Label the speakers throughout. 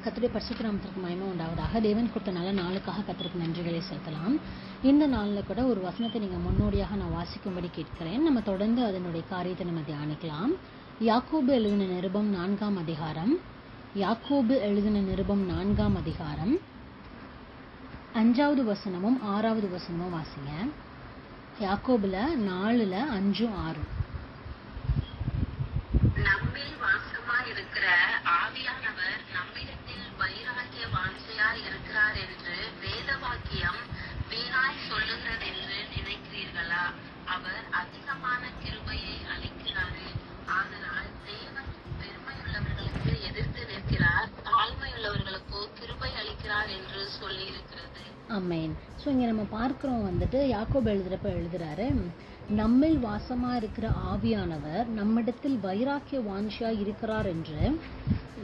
Speaker 1: கர்த்தருடைய பரிசுத்த நாமத்திற்கு மகிமை உண்டாவதாக. தேவன் கொடுத்த நல்ல நாளுக்காக கர்த்தருக்கு நன்றிகளை செலுத்தலாம். இந்த நாளில் கூட ஒரு வசனத்தை நீங்கள் முன்னோடியாக நான் வாசிக்கும்படி கேட்கிறேன். நம்ம தொடர்ந்து அதனுடைய காரியத்தை நம்ம தியானிக்கலாம். யாக்கோபு எழுதின நிருபம் 4ஆம் அதிகாரம். யாக்கோபு எழுதின நிருபம் 4ஆம் அதிகாரம் 5வது வசனமும் 6வது வசனமும் வாசிங்க. யாக்கோபுல 4, 5, 6.
Speaker 2: நம்மில் வாசமா இருக்கிற ஆவியானவர் நம்மிடத்தில் வைராகிய வாஞ்சையாய் இருக்கிறார் என்று வேத வாக்கியம் வீணாய் சொல்லுகிறது என்று நினைக்கிறீர்களா? அவர் அதிகமான கிருபையை அளிக்கிறாரே. ஆதலால் தேவன் பெருமையுள்ளவர்களுக்கு எதிர்த்து நிற்கிறார், தாழ்மையுள்ளவர்களுக்கோ கிருபை அளிக்கிறார் என்று சொல்லி இருக்கிறது.
Speaker 1: ஆமென். ஸோ இங்கே நம்ம பார்க்குறோம் யாக்கோபு எழுதுறாரு, நம்மில் வாசமா இருக்கிற ஆவியானவர் நம்மிடத்தில் வைராக்கிய வாஞ்சியா இருக்கிறார் என்று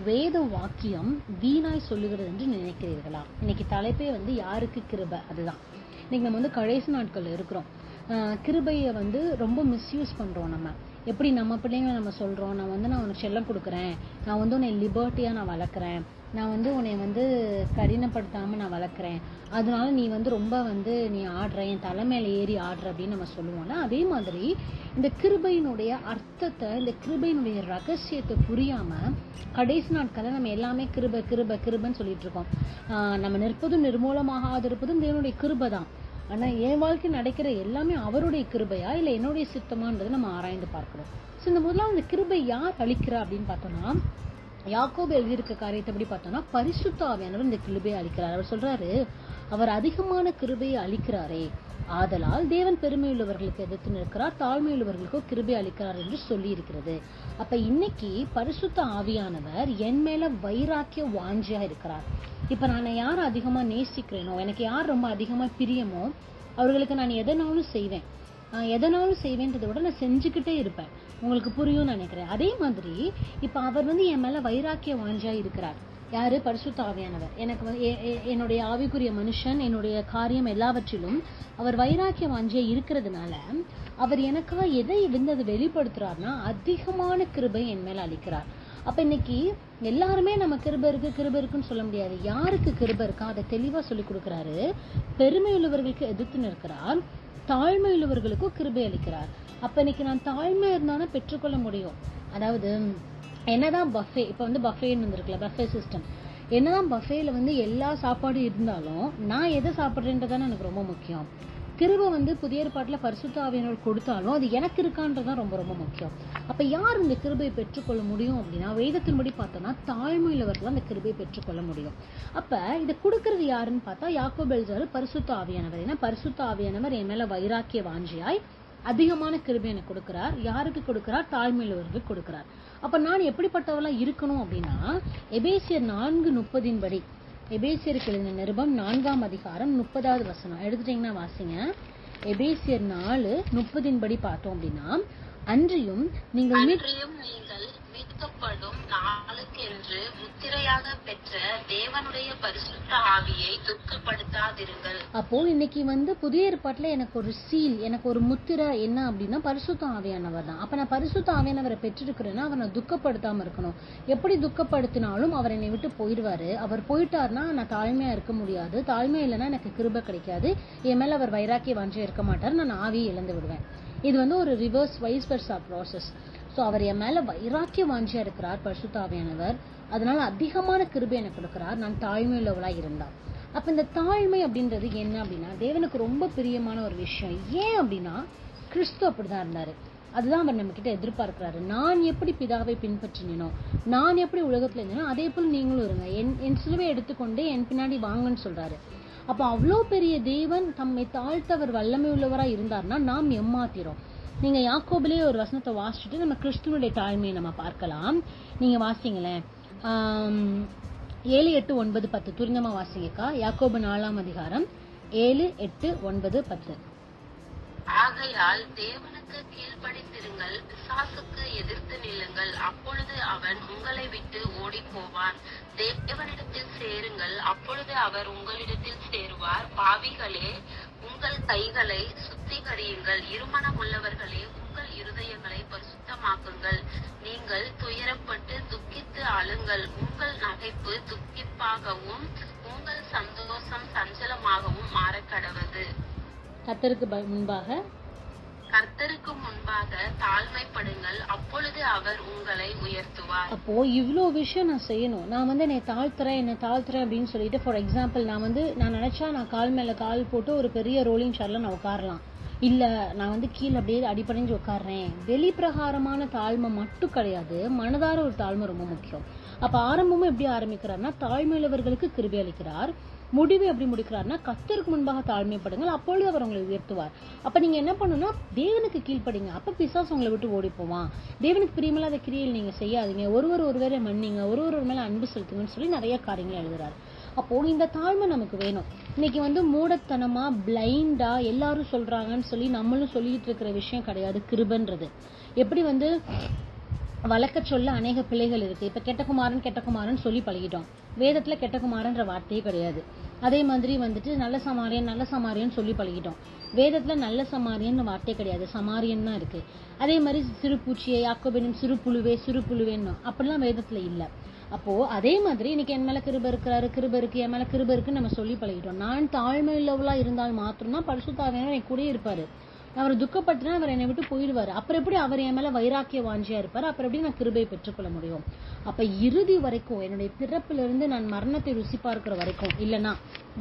Speaker 1: வேத வாக்கியம் வீணாய் சொல்லுகிறது என்று நினைக்கிறீர்களா? இன்னைக்கு தலைப்பே யாருக்கு கிருபை, அதுதான். இன்னைக்கு நம்ம கடைசி நாட்கள் இருக்கிறோம். கிருபையை ரொம்ப மிஸ்யூஸ் பண்றோம். நம்ம எப்படி நம்ம பிள்ளைங்களை நம்ம சொல்றோம், நான் உனக்கு செல்லம் கொடுக்குறேன், நான் உன்னை லிபர்ட்டியா நான் வளர்க்குறேன், நான் உன்னை கடினப்படுத்தாம நான் வளர்க்குறேன், அதனால நீ ரொம்ப நீ ஆடுற, என் தலைமையில ஏறி ஆடுற அப்படின்னு நம்ம சொல்லுவோம்ல. அதே மாதிரி இந்த கிருபையினுடைய அர்த்தத்தை, இந்த கிருபையினுடைய ரகசியத்தை புரியாம கடைசி நாட்களில் நம்ம எல்லாமே கிருபை கிருபை கிருபைன்னு சொல்லிட்டு இருக்கோம். நம்ம நிற்பதும் நிர்மூலமாகாதிருப்பதும் தேவனுடைய கிருபை தான். ஆனா என் வாழ்க்கை நடக்கிற எல்லாமே அவருடைய கிருபையா இல்ல என்னுடைய சித்தமான்றதை நம்ம ஆராய்ந்து பார்க்கிறோம். ஸோ இந்த முதலாவது இந்த கிருபை யார் அளிக்கிறா அப்படின்னு பார்த்தோம்னா, யாக்கோபு எழுதியிருக்க காரியத்தை எப்படி பார்த்தோம்னா, பரிசுத்த ஆவியானவர் இந்த கிருபையை அளிக்கிறார். அவர் சொல்றாரு, அவர் அதிகமான கிருபையை அளிக்கிறாரே, ஆதலால் தேவன் பெருமையுள்ளவர்களுக்கு எதிர்த்து நிற்கிறார், தாழ்மையுள்ளவர்களுக்கோ கிருபை அளிக்கிறார் என்று சொல்லி இருக்கிறது. அப்ப இன்னைக்கு பரிசுத்த ஆவியானவர் என் மேல வைராக்கிய வாஞ்சியா இருக்கிறார். இப்ப நான் யார் அதிகமா நேசிக்கிறேனோ, எனக்கு யார் ரொம்ப அதிகமா பிரியமோ அவர்களுக்கு நான் எதனாலும் செய்வேன்றதை விட நான் செஞ்சுக்கிட்டே இருப்பேன். உங்களுக்கு புரியும் நினைக்கிறேன். அதே மாதிரி இப்ப அவர் என் மேல வைராக்கிய வாஞ்சியா இருக்கிறார். யாரு? பரிசுத்த ஆவியானவர். எனக்கு என்னுடைய ஆவிக்குரிய மனுஷன், என்னுடைய காரியம் எல்லாவற்றிலும் அவர் வைராக்கிய வாஞ்சியா இருக்கிறதுனால அவர் எனக்காக எதை அது வெளிப்படுத்துறாருன்னா, அதிகமான கிருபை என் மேல அளிக்கிறார். அப்ப இன்னைக்கு எல்லாருமே நம்ம கிருபை இருக்குன்னு சொல்ல முடியாது. யாருக்கு கிருபை இருக்கா அதை தெளிவா சொல்லி கொடுக்கிறாரு. பெருமையுள்ளவர்களுக்கு எதிர்த்து நிற்கிறார், தாழ்மையுள்ளவர்களுக்கும் கிருபை அளிக்கிறார். அப்ப இன்னைக்கு நான் தாழ்மையா இருந்தாலும் பெற்றுக்கொள்ள முடியும். அதாவது என்னதான் பஃபே, இப்ப பஃபேன்னு வந்திருக்குல்ல, பஃபே சிஸ்டம். என்னதான் பஃபேல எல்லா சாப்பாடும் இருந்தாலும் நான் எதை சாப்பிட்றேன்றதானே எனக்கு ரொம்ப முக்கியம். கிருபை புதிய ஏற்பாட்டுல பரிசுத்த ஆவியானவர் கொடுத்தாலும் அது எனக்கு இருக்கான்றதான் ரொம்ப ரொம்ப முக்கியம். அப்ப யார் இந்த கிருபையை பெற்றுக்கொள்ள முடியும் அப்படின்னா, வேதத்தின்படி பார்த்தோம்னா தாழ்மையுள்ளவர்கள் அந்த கிருபையை பெற்றுக்கொள்ள முடியும். அப்ப இதை கொடுக்கறது யாருன்னு பார்த்தா, யாக்கோபு எழுதுறாரு பரிசுத்த ஆவியானவர். ஏன்னா பரிசுத்த ஆவியானவர் என் மேல வைராக்கிய வாஞ்சியாய் அதிகமான கிருபை எனக்கு கொடுக்கிறார். யாருக்கு கொடுக்கிறார்? தாழ்மையுள்ளவர்களுக்கு கொடுக்கிறார். அப்ப நான் எப்படிப்பட்டவளா இருக்கணும் அப்படின்னா, எபேசியர் 4:30 படி, எபேசியருக்கு எழுதின நிருபம் 4ஆம் அதிகாரம் 30வது வசனம் எடுத்துட்டீங்கன்னா வாசிங்க. எபேசியர் 4:30 படி பார்த்தோம் அப்படின்னா, அன்றியும் நீங்கள்
Speaker 2: மீட்கப்படும் நாளுக்கென்று முத்திரையாக பெற்ற தேவனுடைய பரிசுத்த ஆவியை துக்கப்படுத்தாதிருங்கள்.
Speaker 1: அப்போ இன்னைக்கு புதிய ஏற்பாட்டுல எனக்கு ஒரு சீல், எனக்கு ஒரு முத்திரை என்ன அப்படின்னா பரிசுத்த ஆவியானவர் தான். அப்ப நான் பரிசுத்த ஆவியானவரை பெற்றிருக்கிறேன்னா அவரை துக்கப்படுத்தாம இருக்கணும். எப்படி துக்கப்படுத்தினாலும் அவர் என்னை விட்டு போயிடுவாரு. அவர் போயிட்டாருன்னா நான் தாழ்மையா இருக்க முடியாது. தாழ்மை இல்லைன்னா எனக்கு கிருபை கிடைக்காது. என் மேல அவர் வைராக்கிய வாஞ்சியா இருக்க மாட்டார். நான் ஆவியை இழந்து விடுவேன். இது ஒரு reverse vice versa process. So அவர் என் மேல வைராக்கிய வாஞ்சியா இருக்கிறார் பரிசுத்த ஆவியானவர். அதனால அதிகமான கிருபை எனக்கு கொடுக்கிறார், நான் தாழ்மையுள்ளவளா இருந்தார். அப்ப இந்த தாழ்மை அப்படின்றது என்ன அப்படின்னா, தேவனுக்கு ரொம்ப பிரியமான ஒரு விஷயம். ஏன் அப்படின்னா கிறிஸ்து அப்படிதான் இருந்தாரு. அதுதான் அவர் நம்ம கிட்ட எதிர்பார்க்கிறாரு. நான் எப்படி பிதாவை பின்பற்றினோ, நான் எப்படி உலகத்துல இருந்தேனோ அதே போல நீங்களும் இருங்க. என் சிலுவை எடுத்துக்கொண்டு என் பின்னாடி வாங்கன்னு சொல்றாரு. அப்ப அவ்வளோ பெரிய தேவன் தம்மை தாழ்த்தவர் வல்லமை உள்ளவரா இருந்தார்னா நாம் எம்மாத்திரோம். நீங்க யாக்கோபிலே ஒரு வசனத்தை வாசிச்சுட்டு நம்ம கிறிஸ்துவனுடைய தாழ்மையை நம்ம பார்க்கலாம். நீங்க வாசிங்களேன், 7, 8, 9, 10 துரிதமா வாசிங்கக்கா. யாக்கோபு 4ஆம் அதிகாரம் 7, 8, 9, 10.
Speaker 2: ஆகையால் தேவனுக்கு கீழ்ப்படிந்திருங்கள், பிசாசுக்கு எதிர்த்து நில்லுங்கள், அப்பொழுது அவன் உங்களை விட்டு ஓடி போவான். தேவனிடத்தில் சேருங்கள், அப்பொழுது அவர் உங்களிடத்தில் சேருவார். பாவிகளே, உங்கள் கைகளை சுத்திகரியுங்கள், இருமனம் உள்ளவர்களே உங்கள் இருதயங்களை பரிசுத்தமாக்குங்கள். நீங்கள் துயரப்பட்டு துக்கித்து அழுங்கள், உங்கள் நகைப்பு துக்கிப்ப முன்பாகவும் உங்கள் சந்தோஷம் சஞ்சலமாகவும் மாறக்கடவது. கர்த்தருக்கு முன்பாக தாழ்மைப்படுங்கள், அப்பொழுது அவர் உங்களை உயர்த்துவார்.
Speaker 1: அப்போ இவ்வளோ விஷயம் நான் செய்யணும். நான் என்னை தாழ்த்துறேன் அப்படின்னு சொல்லிட்டு, ஃபார் எக்ஸாம்பிள் நான் நினைச்சா நான் கால் மேல கால் போட்டு ஒரு பெரிய ரோலிங் சேர்ல நான் உட்காரலாம். இல்ல நான் கீழே அப்படியே அடிப்படைஞ்சு உட்கார்றேன். வெளிப்பிரகாரமான தாழ்மை மட்டும் கிடையாது, மனதார ஒரு தாழ்மை ரொம்ப முக்கியம். அப்ப ஆரம்பமும் எப்படி ஆரம்பிக்கிறார்னா, தாழ்மையுள்ளவர்களுக்கு கிருபை அளிக்கிறார். முடிவு எப்படி முடிக்கிறார்னா, கர்த்தருக்கு முன்பாக தாழ்மைப்படுங்கள், அப்பொழுது அவர் உங்களை உயர்த்துவார். அப்ப நீங்க என்ன பண்ணணும்னா, தேவனுக்கு கீழ்ப்படிங்க. அப்ப பிசாசு உங்களை விட்டு ஓடி போவான். தேவனுக்கு பிரியமில்லாத கிரியைகள் நீங்க செய்யாதீங்க, ஒருவரை மன்னிங்க, ஒருவர் மேல அன்பு செலுத்துங்கன்னு சொல்லி நிறைய காரியங்கள் எழுதுறாரு. அப்போ இந்த தாழ்மை நமக்கு வேணும். இன்னைக்கு மூடத்தனமா பிளைண்டா எல்லாரும் சொல்றாங்கன்னு சொல்லி நம்மளும் சொல்லிட்டு இருக்கிற விஷயம் கிடையாது கிருபன்றது. எப்படி வழக்க சொல்ல அநேக பிள்ளைகள் இருக்கு. இப்ப கெட்டகுமாரன் சொல்லி பழகிட்டோம். வேதத்துல கெட்டகுமாரன்ற வார்த்தையே கிடையாது. அதே மாதிரி நல்ல சமாரியன் சொல்லி பழகிட்டோம். வேதத்துல நல்ல சமாரியன் வார்த்தை கிடையாது, சமாரியன் தான் இருக்கு. அதே மாதிரி சிறு பூச்சியை யாக்கோபெனும் சிறு புழுவேன்னு அப்படிலாம் வேதத்துல இல்ல. அப்போ அதே மாதிரி இன்னைக்கு என் மேல கிருபை இருக்கு, என் மேல கிருபை இருக்குன்னு நம்ம சொல்லி பழகிட்டோம். நான் தாழ்மையுள்ளவளா இருந்தால் மாத்திரம்தான் பரிசுத்த ஆவியானவர் என் கூட இருப்பாரு. அவரை துக்கப்படுத்தினா அவர் என்னை விட்டு போயிடுவாரு. அப்புறம் எப்படி அவர் என் மேல வைராக்கிய வாஞ்சியா இருப்பாரு? அப்புறம் எப்படி நான் கிருபையை பெற்றுக்கொள்ள முடியும்? அப்ப இறுதி வரைக்கும், என்னுடைய பிறப்பிலிருந்து நான் மரணத்தை ருசி பார்க்கிற வரைக்கும், இல்லைன்னா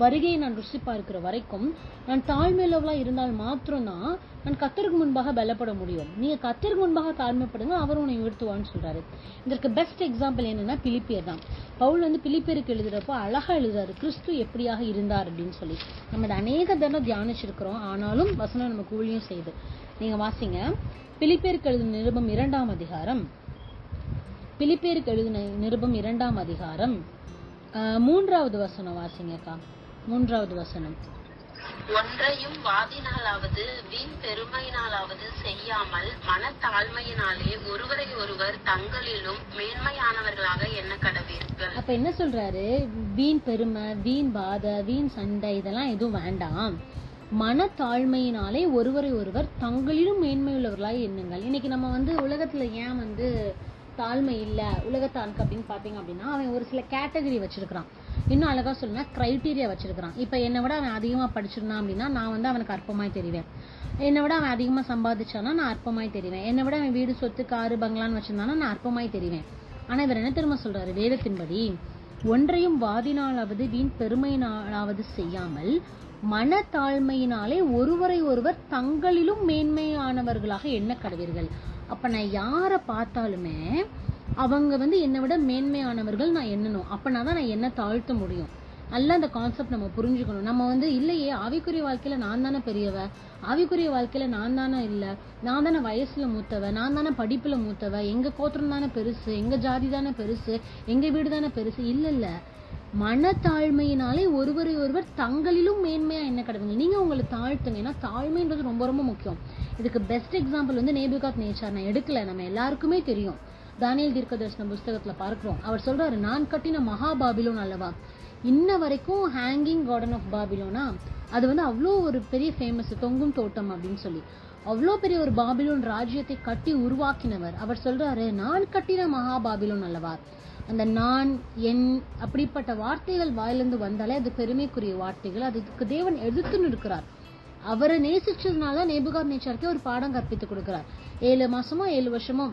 Speaker 1: வருகையை நான் ருசி பார்க்கிற வரைக்கும், நான் தாழ்மையுள்ளவளா இருந்தால் மாத்திரம்தான் நான் கர்த்தருக்கு முன்பாக பலப்பட முடியும். நீங்க கர்த்தருக்கு முன்பாக தாழ்மைப்படுங்க, அவர் உன்னை உயர்த்துவான்னு சொல்றாரு. இதற்கு பெஸ்ட் எக்ஸாம்பிள் என்னன்னா பிலிப்பியர் தான். பவுல் பிலிப்பியருக்கு எழுதுறப்போ அழகா எழுதுறாரு, கிறிஸ்து எப்படியாக இருந்தார் அப்படின்னு சொல்லி. நம்ம அநேக தடவை தியானிச்சிருக்கிறோம், ஆனாலும் வசனம் நமக்கு ஊழியம் செய்யுது. நீங்க வாசிங்க, பிலிப்பியருக்கு எழுதின நிருபம் 2ஆம் அதிகாரம், பிலிப்பியருக்கு எழுதின நிருபம் 2ஆம் அதிகாரம் 3வது வசனம் வாசிங்கக்கா. 3வது வசனம்.
Speaker 2: ஒன்றையும் வாதினாலாவது வீண் பெருமையினாலாவது செய்யாமல் மனத்தாழ்மையினாலே ஒருவரை ஒருவர் தங்களிலும் மேன்மையானவர்களாக எண்ண கடவீர்கள்.
Speaker 1: அப்ப என்ன சொல்றாரு? வீண் பெருமை, வீண் பாத, வீண் சண்டை இதெல்லாம் எதுவும் வேண்டாம். மனத்தாழ்மையினாலே ஒருவரை ஒருவர் தங்களிலும் மேன்மையுள்ளவர்களாக எண்ணுங்கள். இன்னைக்கு நம்ம உலகத்துல ஏன் தாழ்மை இல்ல உலகத்தானுக்கு அப்படின்னு பாத்தீங்க அப்படின்னா, அவன் ஒரு சில கேட்டகரி வச்சிருக்கான். இன்னும் அழகா சொல்லணும்னா கிரைட்டீரியா வச்சிருக்கான். இப்ப என்னை விட அவன் அதிகமா படிச்சிருந்தான் அப்படின்னா நான் அவனுக்கு அற்பமாய் தெரிவேன். என்னை விட அவன் அதிகமா சம்பாதிச்சானா நான் அற்பமாய் தெரிவேன். என்னை விட அவன் வீடு சொத்து காரு பங்களான்னு வச்சிருந்தானா நான் அற்பமாய் தெரிவேன். ஆனா இவர் என்ன தெரியுமா சொல்றாரு வேதத்தின்படி? ஒன்றையும் வாதினாலாவது வீண் பெருமையினாலாவது செய்யாமல் மனத்தாழ்மையினாலே ஒருவரை ஒருவர் தங்களிலும் மேன்மையானவர்களாக எண்ண கடவீர்கள். அப்ப நான் யார பார்த்தாலுமே அவங்க என்னை விட மேன்மையானவர்கள் நான் எண்ணணும். அப்பனாதான் நான் என்ன தாழ்த்த முடியும். நல்லா அந்த கான்செப்ட் நம்ம புரிஞ்சுக்கணும். நம்ம இல்லையே ஆவிக்குரிய வாழ்க்கையில நான் தானே பெரியவ, ஆவிக்குரிய வாழ்க்கையில நான் தானே இல்ல, நான் தானே வயசுல மூத்தவ, நான் தானே படிப்புல மூத்தவ, எங்க கோத்திரம் தானே பெருசு, எங்க ஜாதி தானே பெருசு, எங்க வீடு தானே பெருசு. இல்ல, மனத்தாழ்மையினாலே ஒருவரை ஒருவர் தங்களிலும் மேன்மையா என்ன கடவுங்க. நீங்க உங்களை தாழ்த்துங்க. ஏன்னா தாழ்மைன்றது ரொம்ப ரொம்ப முக்கியம். இதுக்கு பெஸ்ட் எக்ஸாம்பிள் நேபுகாத்நேச்சார். நான் எடுக்கல, நம்ம எல்லாருக்குமே தெரியும். தானியேல் தீர்க்கதரிசன புஸ்தகத்துல பார்க்கிறோம். அவர் சொல்றாரு, நான் கட்டின மகா பாபிலோன் அல்லவா, இன்ன வரைக்கும் ஹேங்கிங் கார்டன் ஆஃப் பாபிலோனா, அது அவ்வளோ ஒரு பெரிய ஃபேமஸ், தொங்கும் தோட்டம் அப்படின்னு சொல்லி அவ்வளோ பெரிய ஒரு பாபிலோன் ராஜ்யத்தை கட்டி உருவாக்கினவர். அவர் சொல்றாரு, நான் கட்டின மகா பாபிலோன் அல்லவா. அந்த நான் என் அப்படிப்பட்ட வார்த்தைகள் வாயிலிருந்து வந்தாலே அது பெருமைக்குரிய வார்த்தைகள். அதுக்கு தேவன் எதிர்த்துன்னு இருக்கிறார். அவரை நேசிச்சதுனால நேபுகாத்நேச்சாருக்கு ஒரு பாடம் கற்பித்து கொடுக்கிறார். 7 மாசமோ 7 வருஷமோ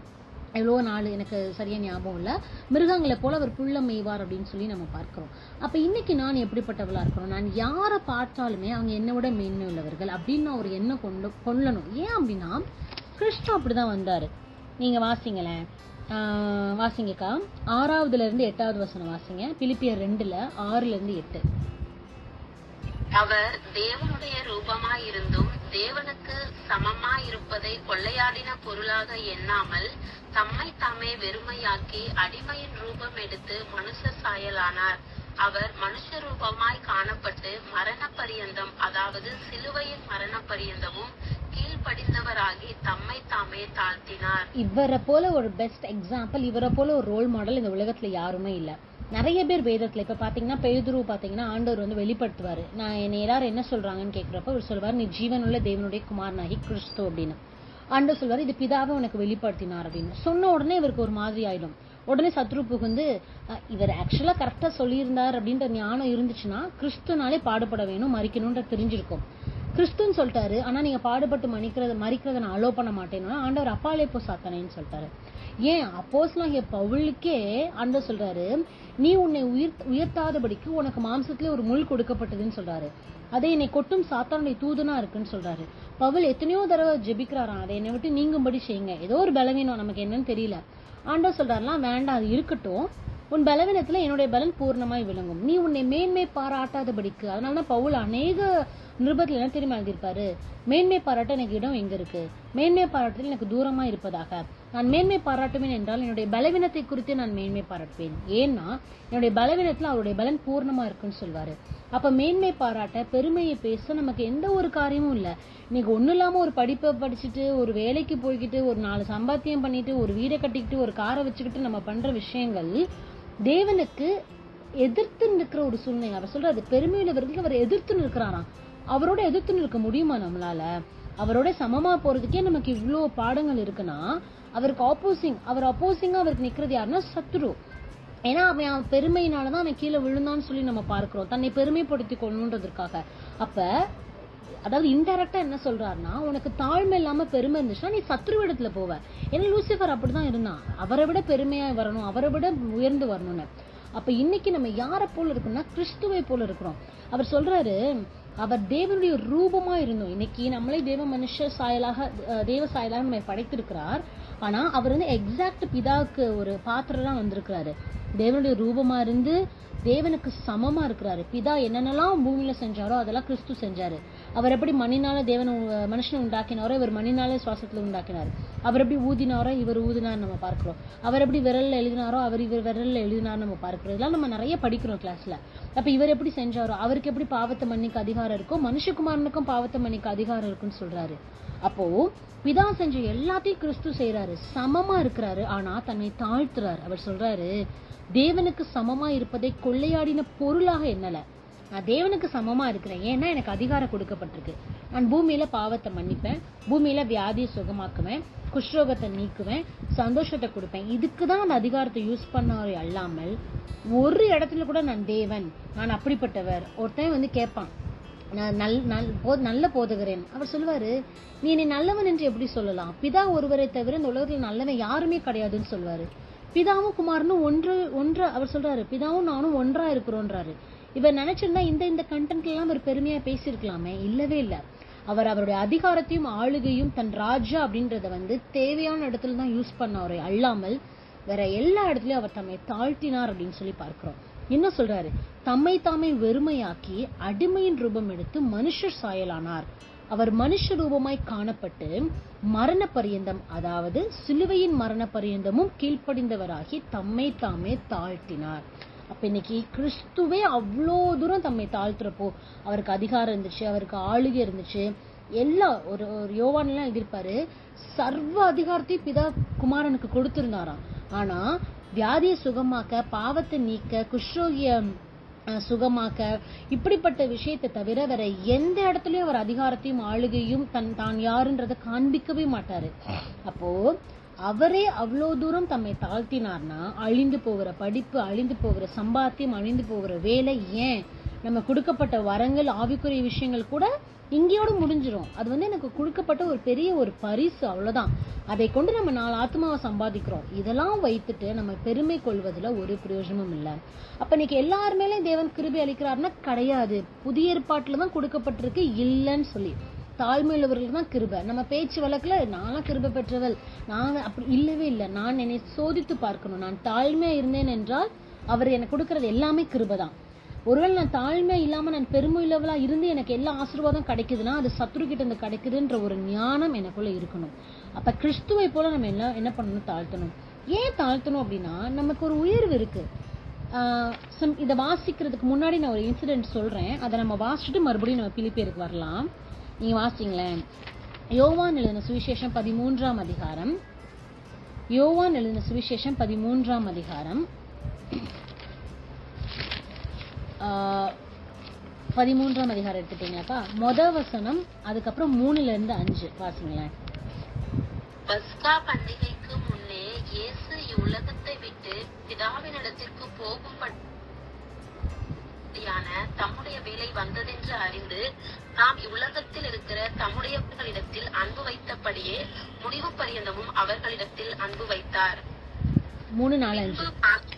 Speaker 1: எவ்வளோ நாள் எனக்கு சரியா ஞாபகம் இல்ல, மிருகங்களை போல அவர் புள்ள மேய்வார் அப்படின்னு சொல்லி நம்ம பார்க்கிறோம். அப்ப இன்னைக்கு நான் எப்படிப்பட்டவளா இருக்கணும்? நான் யாரை பார்த்தாலுமே அவங்க என்னை விட மேன்மை உள்ளவர்கள் அப்படின்னு நான் ஒரு எண்ணம் கொள்ளணும். ஏன் அப்படின்னா கிறிஸ்து அப்படிதான் வந்தாரு. நீங்க வாசிங்களேன், வாசிங்கக்கா 6வதுல இருந்து 8வது வசனம் வாசிங்க. பிலிப்பியர் 2ல 6ல இருந்து 8.
Speaker 2: அவர் தேவனுடைய ரூபமாயிருந்தும் தேவனுக்கு சமமாயிருப்பதை கொள்ளையாடின பொருளாக எண்ணாமல் தம்மை தாமே வெறுமையாக்கி அடிமையின் ரூபம் எடுத்து மனுஷ சாயலானார். அவர் மனுஷ ரூபமாய் காணப்பட்டு மரண பரியந்தம், அதாவது சிலுவையின் மரண பரியந்தமும் கீழ்ப்படிந்தவராகி தம்மை தாமே தாழ்த்தினார்.
Speaker 1: இவரை போல ஒரு பெஸ்ட் எக்ஸாம்பிள், இவரை போல ஒரு ரோல் மாடல் இந்த உலகத்துல யாருமே இல்ல. நிறைய பேர் வேதத்துல இப்ப பாத்தீங்கன்னா பேதுரு பாத்தீங்கன்னா ஆண்டவர் வெளிப்படுத்துவாரு. நான் என்னை எல்லாரும் என்ன சொல்றாங்கன்னு கேக்குறப்ப அவர் சொல்வாரு, நீ ஜீவனுள்ள தேவனுடைய குமாரனாகி கிறிஸ்து அப்படின்னு. ஆண்டவர் சொல்வாரு, இது பிதாவை உனக்கு வெளிப்படுத்தினார் அப்படின்னு சொன்ன உடனே இவருக்கு ஒரு மாதிரி ஆயிடும். உடனே சத்ரு புகுந்து இவர் ஆக்சுவலா கரெக்டா சொல்லியிருந்தார் அப்படின்ற ஞானம் இருந்துச்சுன்னா கிறிஸ்துனாலே பாடுபட வேணும், மறிக்கணும்ன்ற தெரிஞ்சிருக்கும். கிறிஸ்துன்னு சொல்லிட்டாரு, ஆனா நீங்க பாடுபட்டு மறிக்கிறத நான் அலோ பண்ண மாட்டேன்னா ஆண்டவர் அப்பாலே போ சாத்தானேன்னு சொல்லிட்டாரு. ஏன் அப்போஸ்தலனாகிய பவுலுக்கே ஆண்டவர் சொல்றாரு, நீ உன்னை உயர்த்தாதபடிக்கு உனக்கு மாம்சத்திலே ஒரு முள் கொடுக்கப்பட்டதுன்னு சொல்றாரு. அதை என்னை கொட்டும் சாத்தானுடைய தூதனா இருக்குன்னு சொல்றாரு. பவுல் எத்தனையோ தடவை ஜெபிக்கிறாராம், அதை என்னை விட்டு நீங்கும்படி செய்யுங்க. ஏதோ ஒரு பலவீனம் நமக்கு என்னன்னு தெரியல. ஆண்டவர் சொல்றாருலாம், வேண்டாம் அது இருக்கட்டும், உன் பலவீனத்துல என்னுடைய பலன் பூர்ணமாய் விளங்கும். நீ உன்னை மேன்மை பாராட்டாதபடிக்கு. அதனாலதான் பவுல் அநேக நிருபத்துல என்ன தெரியுமா எழுதியிருப்பாரு, மேன்மை பாராட்ட எனக்கு இடம் எங்க இருக்கு, மேன்மை பாராட்டத்தில் எனக்கு தூரமா இருப்பதாக. நான் மேன்மை பாராட்டுவேன் என்றால் என்னுடைய பலவீனத்தை குறித்து நான் மேன்மை பாராட்டுவேன். ஏன்னா என்னுடைய பலவீனத்துல அவருடைய பலன் பூர்ணமா இருக்குன்னு சொல்வாரு. அப்ப மேன்மை பாராட்ட, பெருமையை பேச நமக்கு எந்த ஒரு காரியமும் இல்ல. இன்னைக்கு ஒண்ணு இல்லாம ஒரு படிப்பை படிச்சுட்டு, ஒரு வேலைக்கு போய்கிட்டு, ஒரு 4 சம்பாத்தியம் பண்ணிட்டு, ஒரு வீடை கட்டிக்கிட்டு, ஒரு காரை வச்சுக்கிட்டு நம்ம பண்ற விஷயங்கள் தேவனுக்கு எதிர்த்து நிற்கிற ஒரு சூழ்நிலை. அவர் சொல்றாரு, பெருமையுள்ளவர்களுக்கு அவர் எதிர்த்து நிற்கிறாராம். அவரோட எதிர்த்து நிற்க முடியுமா நம்மளால? அவரோட சமமா போறதுக்கே நமக்கு இவ்வளவு பாடங்கள் இருக்குன்னா, அவருக்கு அப்போசிங்கா அவருக்கு நிக்கிறது யாருன்னா சத்ரு. ஏன்னா அவன் பெருமையினாலதான் அவன் கீழே விழுந்தான்னு சொல்லி நம்ம பார்க்கிறோம், தன்னை பெருமைப்படுத்தி கொள்ளணுன்றதுக்காக. அப்ப அதாவது இன்டைரக்டா என்ன சொல்றாருன்னா, உனக்கு தாழ்மை இல்லாம பெருமை இருந்துச்சுன்னா நீ சத்ருவிடத்துல போவ. ஏன்னா லூசிஃபர் அப்படிதான் இருந்தான், அவரை விட பெருமையா வரணும், அவரை விட உயர்ந்து வரணும்னு. அப்ப இன்னைக்கு நம்ம யாரை போல இருக்கோம்னா கிறிஸ்துவை போல இருக்கிறோம். அவர் சொல்றாரு, அவர் தேவனுடைய ரூபமா இருந்தோம். இன்னைக்கு நம்மளே தேவ சாயலாக நம்ம படைத்திருக்கிறார். ஆனா அவர் வந்து எக்ஸாக்ட் பிதாவுக்கு ஒரு பாத்திரம் வந்திருக்கிறாரு. தேவனுடைய ரூபமா இருந்து தேவனுக்கு சமமா இருக்கிறாரு. பிதா என்னென்னலாம் பூமியில செஞ்சாரோ அதெல்லாம் கிறிஸ்து செஞ்சாரு. அவர் எப்படி மண்ணினால மனுஷனை உண்டாக்கினாரோ இவர் மண்ணினால சுவாசத்துல உண்டாக்கினாரு. அவர் எப்படி ஊதினாரோ இவர் ஊதினார் நம்ம பார்க்கிறோம். அவர் எப்படி விரல்ல எழுதினாரோ இவர் விரல்ல எழுதினார் நம்ம பார்க்கிறோம். இதெல்லாம் நம்ம நிறைய படிக்கிறோம் கிளாஸ்ல. அப்ப இவர் எப்படி செஞ்சாரோ, அவருக்கு எப்படி பாவத்தை மன்னிக்க அதிகாரம் இருக்கோ மனுஷகுமாரனுக்கும் பாவத்தை மன்னிக்க அதிகாரம் இருக்குன்னு சொல்றாரு. அப்போ பிதா செஞ்ச எல்லாத்தையும் கிறிஸ்து செய்யறாரு, சமமா இருக்கிறாரு. ஆனா தன்னை தாழ்த்துறாரு. அவர் சொல்றாரு, தேவனுக்கு சமமா இருப்பதை கொள்ளையாடின பொருளாக எண்ணல. நான் தேவனுக்கு சமமா இருக்கிறேன், ஏன்னா எனக்கு அதிகாரம் கொடுக்கப்பட்டிருக்கு. நான் பூமியில பாவத்தை மன்னிப்பேன், பூமியில வியாதியை சுகமாக்குவேன், குஷ்ரோகத்தை நீக்குவேன், சந்தோஷத்தை கொடுப்பேன். இதுக்குதான் அந்த அதிகாரத்தை யூஸ் பண்ணாரே அல்லாமல் ஒரு இடத்துல கூட நான் தேவன், நான் அப்படிப்பட்டவர். ஒருத்தன் வந்து கேட்பான், நான் நல்ல போதகரேன். அவர் சொல்லுவாரு, நீ என்னை நல்லவன் என்று எப்படி சொல்லலாம்? பிதா ஒருவரை தவிர இந்த உலகத்துல நல்லவன் யாருமே கிடையாதுன்னு சொல்லுவாரு. பிதாவும் குமாரனும் ஒன்று அவர் சொல்றாரு, பிதாவும் நானும் ஒன்றா இருக்கிறோன்றாரு. இவர் நினைச்சிருந்தா இந்த கண்டென்ட்ல எல்லாம் அவர் பெருமையா பேசியிருக்கலாமே, இல்லவே இல்ல. அவர் அவருடைய அதிகாரத்தையும் ஆளுகையும் தன் ராஜா அப்படின்றத வந்து தேவையான இடத்துல தான் யூஸ் பண்ணாரே அல்லாமல் வேற எல்லா இடத்துலயும் அவர் தம்மை தாழ்த்தினார் அப்படின்னு சொல்லி பார்க்கிறோம். என்ன சொல்றாரு, தம்மை தாமே வெறுமையாக்கி அடிமையின் ரூபம் எடுத்து மனுஷர் சாயலானார். அவர் மனுஷ ரூபமாய் காணப்பட்டு மரண பரியந்தம், அதாவது சிலுவையின் மரண பரியந்தமும் கீழ்ப்படிந்தவராகி தம்மை தாமே தாழ்த்தினார். அப்ப இன்னைக்கு கிறிஸ்துவே அவ்வளோ தூரம் தம்மை தாழ்த்துறப்போ அவருக்கு அதிகாரம் இருந்துச்சு, அவருக்கு ஆளுகை இருந்துச்சு. எல்லா ஒரு யோவான்லாம் எழுதியிருப்பாரு, சர்வ அதிகாரத்தையும் பிதா குமாரனுக்கு கொடுத்திருந்தாராம். ஆனா வியாதியை சுகமாக்க, பாவத்தை நீக்க, குஷ்ரோகிய சுகமாக்க, இப்படிப்பட்ட விஷயத்தை தவிர வேற எந்த இடத்துலயும் அவர் அதிகாரத்தையும் ஆளுகையும் தான் யாருன்றத காண்பிக்கவே மாட்டாரு. அப்போ அவரே அவ்வளவு தூரம் தம்மை தாழ்த்தினார்னா அழிந்து போகிற படிப்பு, அழிந்து போகிற சம்பாத்தியம், அழிந்து போகிற வேலை, ஏன் நம்ம கொடுக்கப்பட்ட வரங்கள், ஆவிக்குரிய விஷயங்கள் கூட இங்கேயோட முடிஞ்சிரும். அது வந்து எனக்கு கொடுக்கப்பட்ட ஒரு பெரிய ஒரு பரிசு, அவ்வளவுதான். அதை கொண்டு நம்ம 4 ஆத்மாவை சம்பாதிக்கிறோம். இதெல்லாம் வைத்துட்டு நம்ம பெருமை கொள்வதுல ஒரு பிரயோஜனமும் இல்லை. அப்ப இன்னைக்கு எல்லாருமேலே தேவன் கிருபை அளிக்கிறாருன்னா கிடையாது. புதிய ஏற்பாட்டுல தான் கொடுக்கப்பட்டிருக்கு இல்லைன்னு சொல்லி. தாழ்மை உள்ளவர்களுக்கு தான் கிருபை. நம்ம பேச்சு வழக்குல நானும் கிருபை பெற்றவள், நான் அப்படி இல்லவே இல்லை. நான் என்னை சோதித்து பார்க்கணும். நான் தாழ்மையா இருந்தேன் என்றால் அவர் எனக்கு கொடுக்கறது எல்லாமே கிருபை தான். ஒருவேளை நான் தாழ்மையா இல்லாம நான் பெருமை உள்ளவளா இருந்து எனக்கு எல்லா ஆசீர்வாதம் கிடைக்குதுன்னா அது சத்ரு கிட்ட இருந்து கிடைக்குதுன்ற ஒரு ஞானம் எனக்குள்ள இருக்கணும். அப்ப கிறிஸ்துவை போல நம்ம என்ன பண்ணணும், தாழ்த்தணும். ஏன் தாழ்த்தணும் அப்படின்னா நமக்கு ஒரு உயர்வு இருக்கு. இதை வாசிக்கிறதுக்கு முன்னாடி நான் ஒரு இன்சிடென்ட் சொல்றேன், அதை நம்ம வாசிச்சுட்டு மறுபடியும் நம்ம பிலிப்பியருக்கு வரலாம். நீங்க வாசிங்களேன். யோவான் எழுதின சுவிசேஷம் 13ஆம் அதிகாரம். யோவான் எழுதின சுவிசேஷம் 13ஆம் அதிகாரம் 13ஆம் அதிகாரம் எடுத்துட்டீங்களாப்பா. முதல் வசனம், அதுக்கப்புறம் 3ல இருந்து 5 வாசிங்களேன்.
Speaker 2: பஸ்கா பண்டிகைக்கு முன்னே இயேசு இவ்வுலகத்தை விட்டு பிதாவினிடத்திற்கு போகும்படியான தம்முடைய வேலை வந்ததென்று அறிந்து தாம் இவ்வுலகத்தில் இருக்கிற தம்முடையவர்களிடத்தில் அன்பு வைத்தபடியே முடிவு பரியந்தமும் அவர்களிடத்தில் அன்பு வைத்தார்.
Speaker 1: 3:4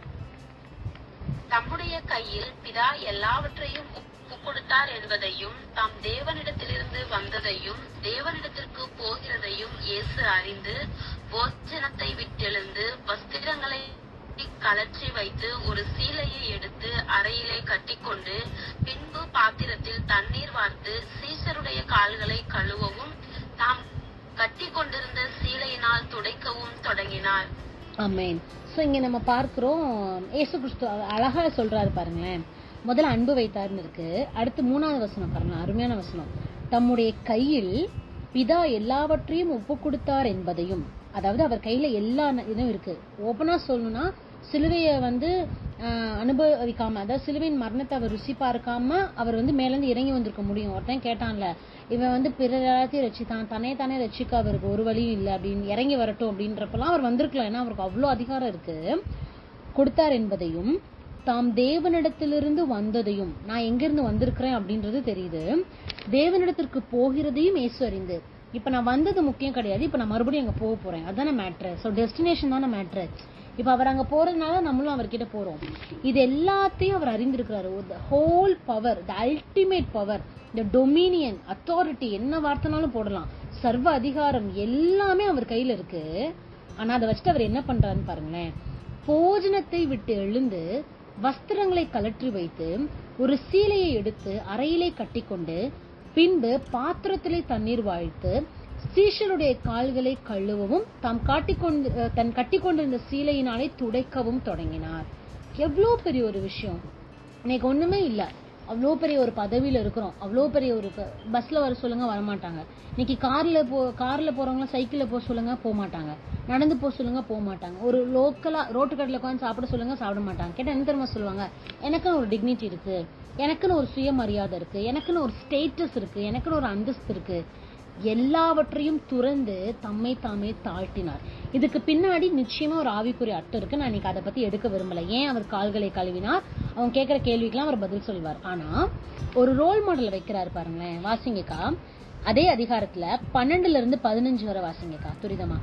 Speaker 2: தம்முடைய கையில் பிதா எல்லாவற்றையும் கொடுத்தார் என்பதையும் தாம் தேவனிடத்திலிருந்து வந்ததையும் தேவனிடத்திற்கு போகிறதையும் இயேசு அறிந்து போஜனத்தை விட்டெழுந்து வஸ்திரங்களை கலற்றி வைத்து ஒரு சீலையை எடுத்து அறையிலே கட்டிக்கொண்டு பின்பு பாத்திரத்தில் தண்ணீர் வார்த்து சீசருடைய கால்களை கழுவவும் தாம் கட்டி கொண்டிருந்த சீலையினால் துடைக்கவும் தொடங்கினார்.
Speaker 1: ஆமென். சோ இங்க நம்ம பார்க்கிறோம், இயேசு கிறிஸ்து அழகா சொல்றாரு பாருங்களேன். முதல்ல அன்பு வைத்தார்னு இருக்கு. அடுத்து 3வது வசனம் பாருங்க, அருமையான வசனம். தம்முடைய கையில் பிதா எல்லாவற்றையும் ஒப்பு கொடுத்தார் என்பதையும், அதாவது அவர் கையில எல்லா இதுவும் இருக்கு. ஓபனா சொல்லணும்னா சிலுவையை அனுபவிக்காம, அதாவது சிலுவையின் மரணத்தை அவர் ருசி பார்க்காம அவர் மேல இருந்து இறங்கி வந்திருக்க முடியும். ஒருத்தன் கேட்டான்ல, இவன் பிறர் எல்லாத்தையும் ரசித்தான், தானே ரசிக்க அவருக்கு ஒரு வழியும் இல்லை அப்படின்னு இறங்கி வரட்டும் அப்படின்றப்பெல்லாம் அவர் வந்திருக்கலாம். ஏன்னா அவருக்கு அவ்வளவு அதிகாரம் இருக்கு. கொடுத்தார் என்பதையும் தாம் தேவனிடத்திலிருந்து வந்ததையும், நான் எங்கிருந்து வந்திருக்கிறேன் அப்படின்றது தெரியுது, தேவனிடத்திற்கு போகிறதையும் இயேசு அறிந்து. இப்ப நான் வந்தது முக்கியம் கிடையாது, இப்ப நான் மறுபடியும் அங்க போக போறேன், அதான மேட்ரு. சோ டெஸ்டினேஷன் தானே மேட்ரு. இப்ப அவர் அங்க போறதுனால நம்மளும் அவர்கிட்ட போறோம். இது எல்லாத்தையும் அவர் அறிந்திருக்கிறாரு. Whole power, the ultimate power, இந்த டொமினியன், அத்தாரிட்டி, என்ன வார்த்தைனாலும் போடலாம், சர்வ அதிகாரம் எல்லாமே அவர் கையில இருக்கு. ஆனா அதை வச்சுட்டு அவர் என்ன பண்றாருன்னு பாருங்களேன். போஜனத்தை விட்டு எழுந்து வஸ்திரங்களை கலற்றி வைத்து ஒரு சீலையை எடுத்து அறையிலே கட்டிக்கொண்டு பின்பு பாத்திரத்திலே தண்ணீர் வாய்த்து சீஷருடைய கால்களை கழுவவும் தன் கட்டிக்கொண்டிருந்த சீலையினாலே துடைக்கவும் தொடங்கினார். எவ்வளவு பெரிய ஒரு விஷயம். இன்னைக்கு ஒண்ணுமே இல்ல, அவ்வளோ பெரிய ஒரு பதவியில இருக்கிறோம், அவ்வளோ பெரிய ஒரு பஸ்ல வர சொல்லுங்க வரமாட்டாங்க. இன்னைக்கு கார்ல போறவங்க சைக்கிள்ல போக சொல்லுங்க போக மாட்டாங்க, நடந்து போக சொல்லுங்க போக மாட்டாங்க, ஒரு லோக்கலா ரோட்டு கடையில உட்காந்து சாப்பிட சொல்லுங்க சாப்பிட மாட்டாங்க. கேட்டா என்ன தெரியுமா சொல்லுவாங்க, எனக்குன்னு ஒரு டிக்னிட்டி இருக்கு, எனக்குன்னு ஒரு சுயமரியாதை இருக்கு, எனக்குன்னு ஒரு ஸ்டேட்டஸ் இருக்கு, எனக்குன்னு ஒரு அந்தஸ்து இருக்கு. எல்லாவற்றையும் துறந்து தம்மை தாமே தாழ்த்தினார். இதுக்கு பின்னாடி நிச்சயமா ஒரு ஆவிக்குரிய அர்த்தம் இருக்கு. நான் இன்னைக்கு அதை பத்தி எடுக்க விரும்பல. ஏன் அவர் கால்களை கழுவினார், அவங்க கேட்கிற கேள்விக்கெல்லாம் அவர் பதில் சொல்வார். ஆனா ஒரு ரோல் மாடல் வைக்கிறாரு பாருங்களேன். வாசிங்கக்கா, அதே அதிகாரத்துல 12-15 வரை வாசிங்கக்கா துரிதமா.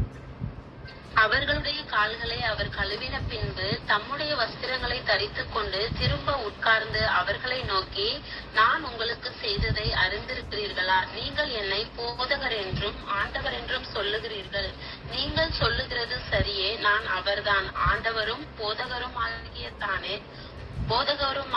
Speaker 2: அவர்களுடைய கால்களை அவர் கழுவின பின்பு தம்முடைய வஸ்திரங்களை தரித்துக் கொண்டு திரும்ப உட்கார்ந்து அவர்களை நோக்கி, நான் உங்களுக்கு செய்ததை அறிந்திருக்கிறீர்களா? நீங்கள் என்னை போதகர் என்றும் ஆண்டவர் என்றும் சொல்லுகிறீர்கள். நீங்கள் சொல்லுகிறது சரியே, நான் அவர்தான், ஆண்டவரும் போதகரும்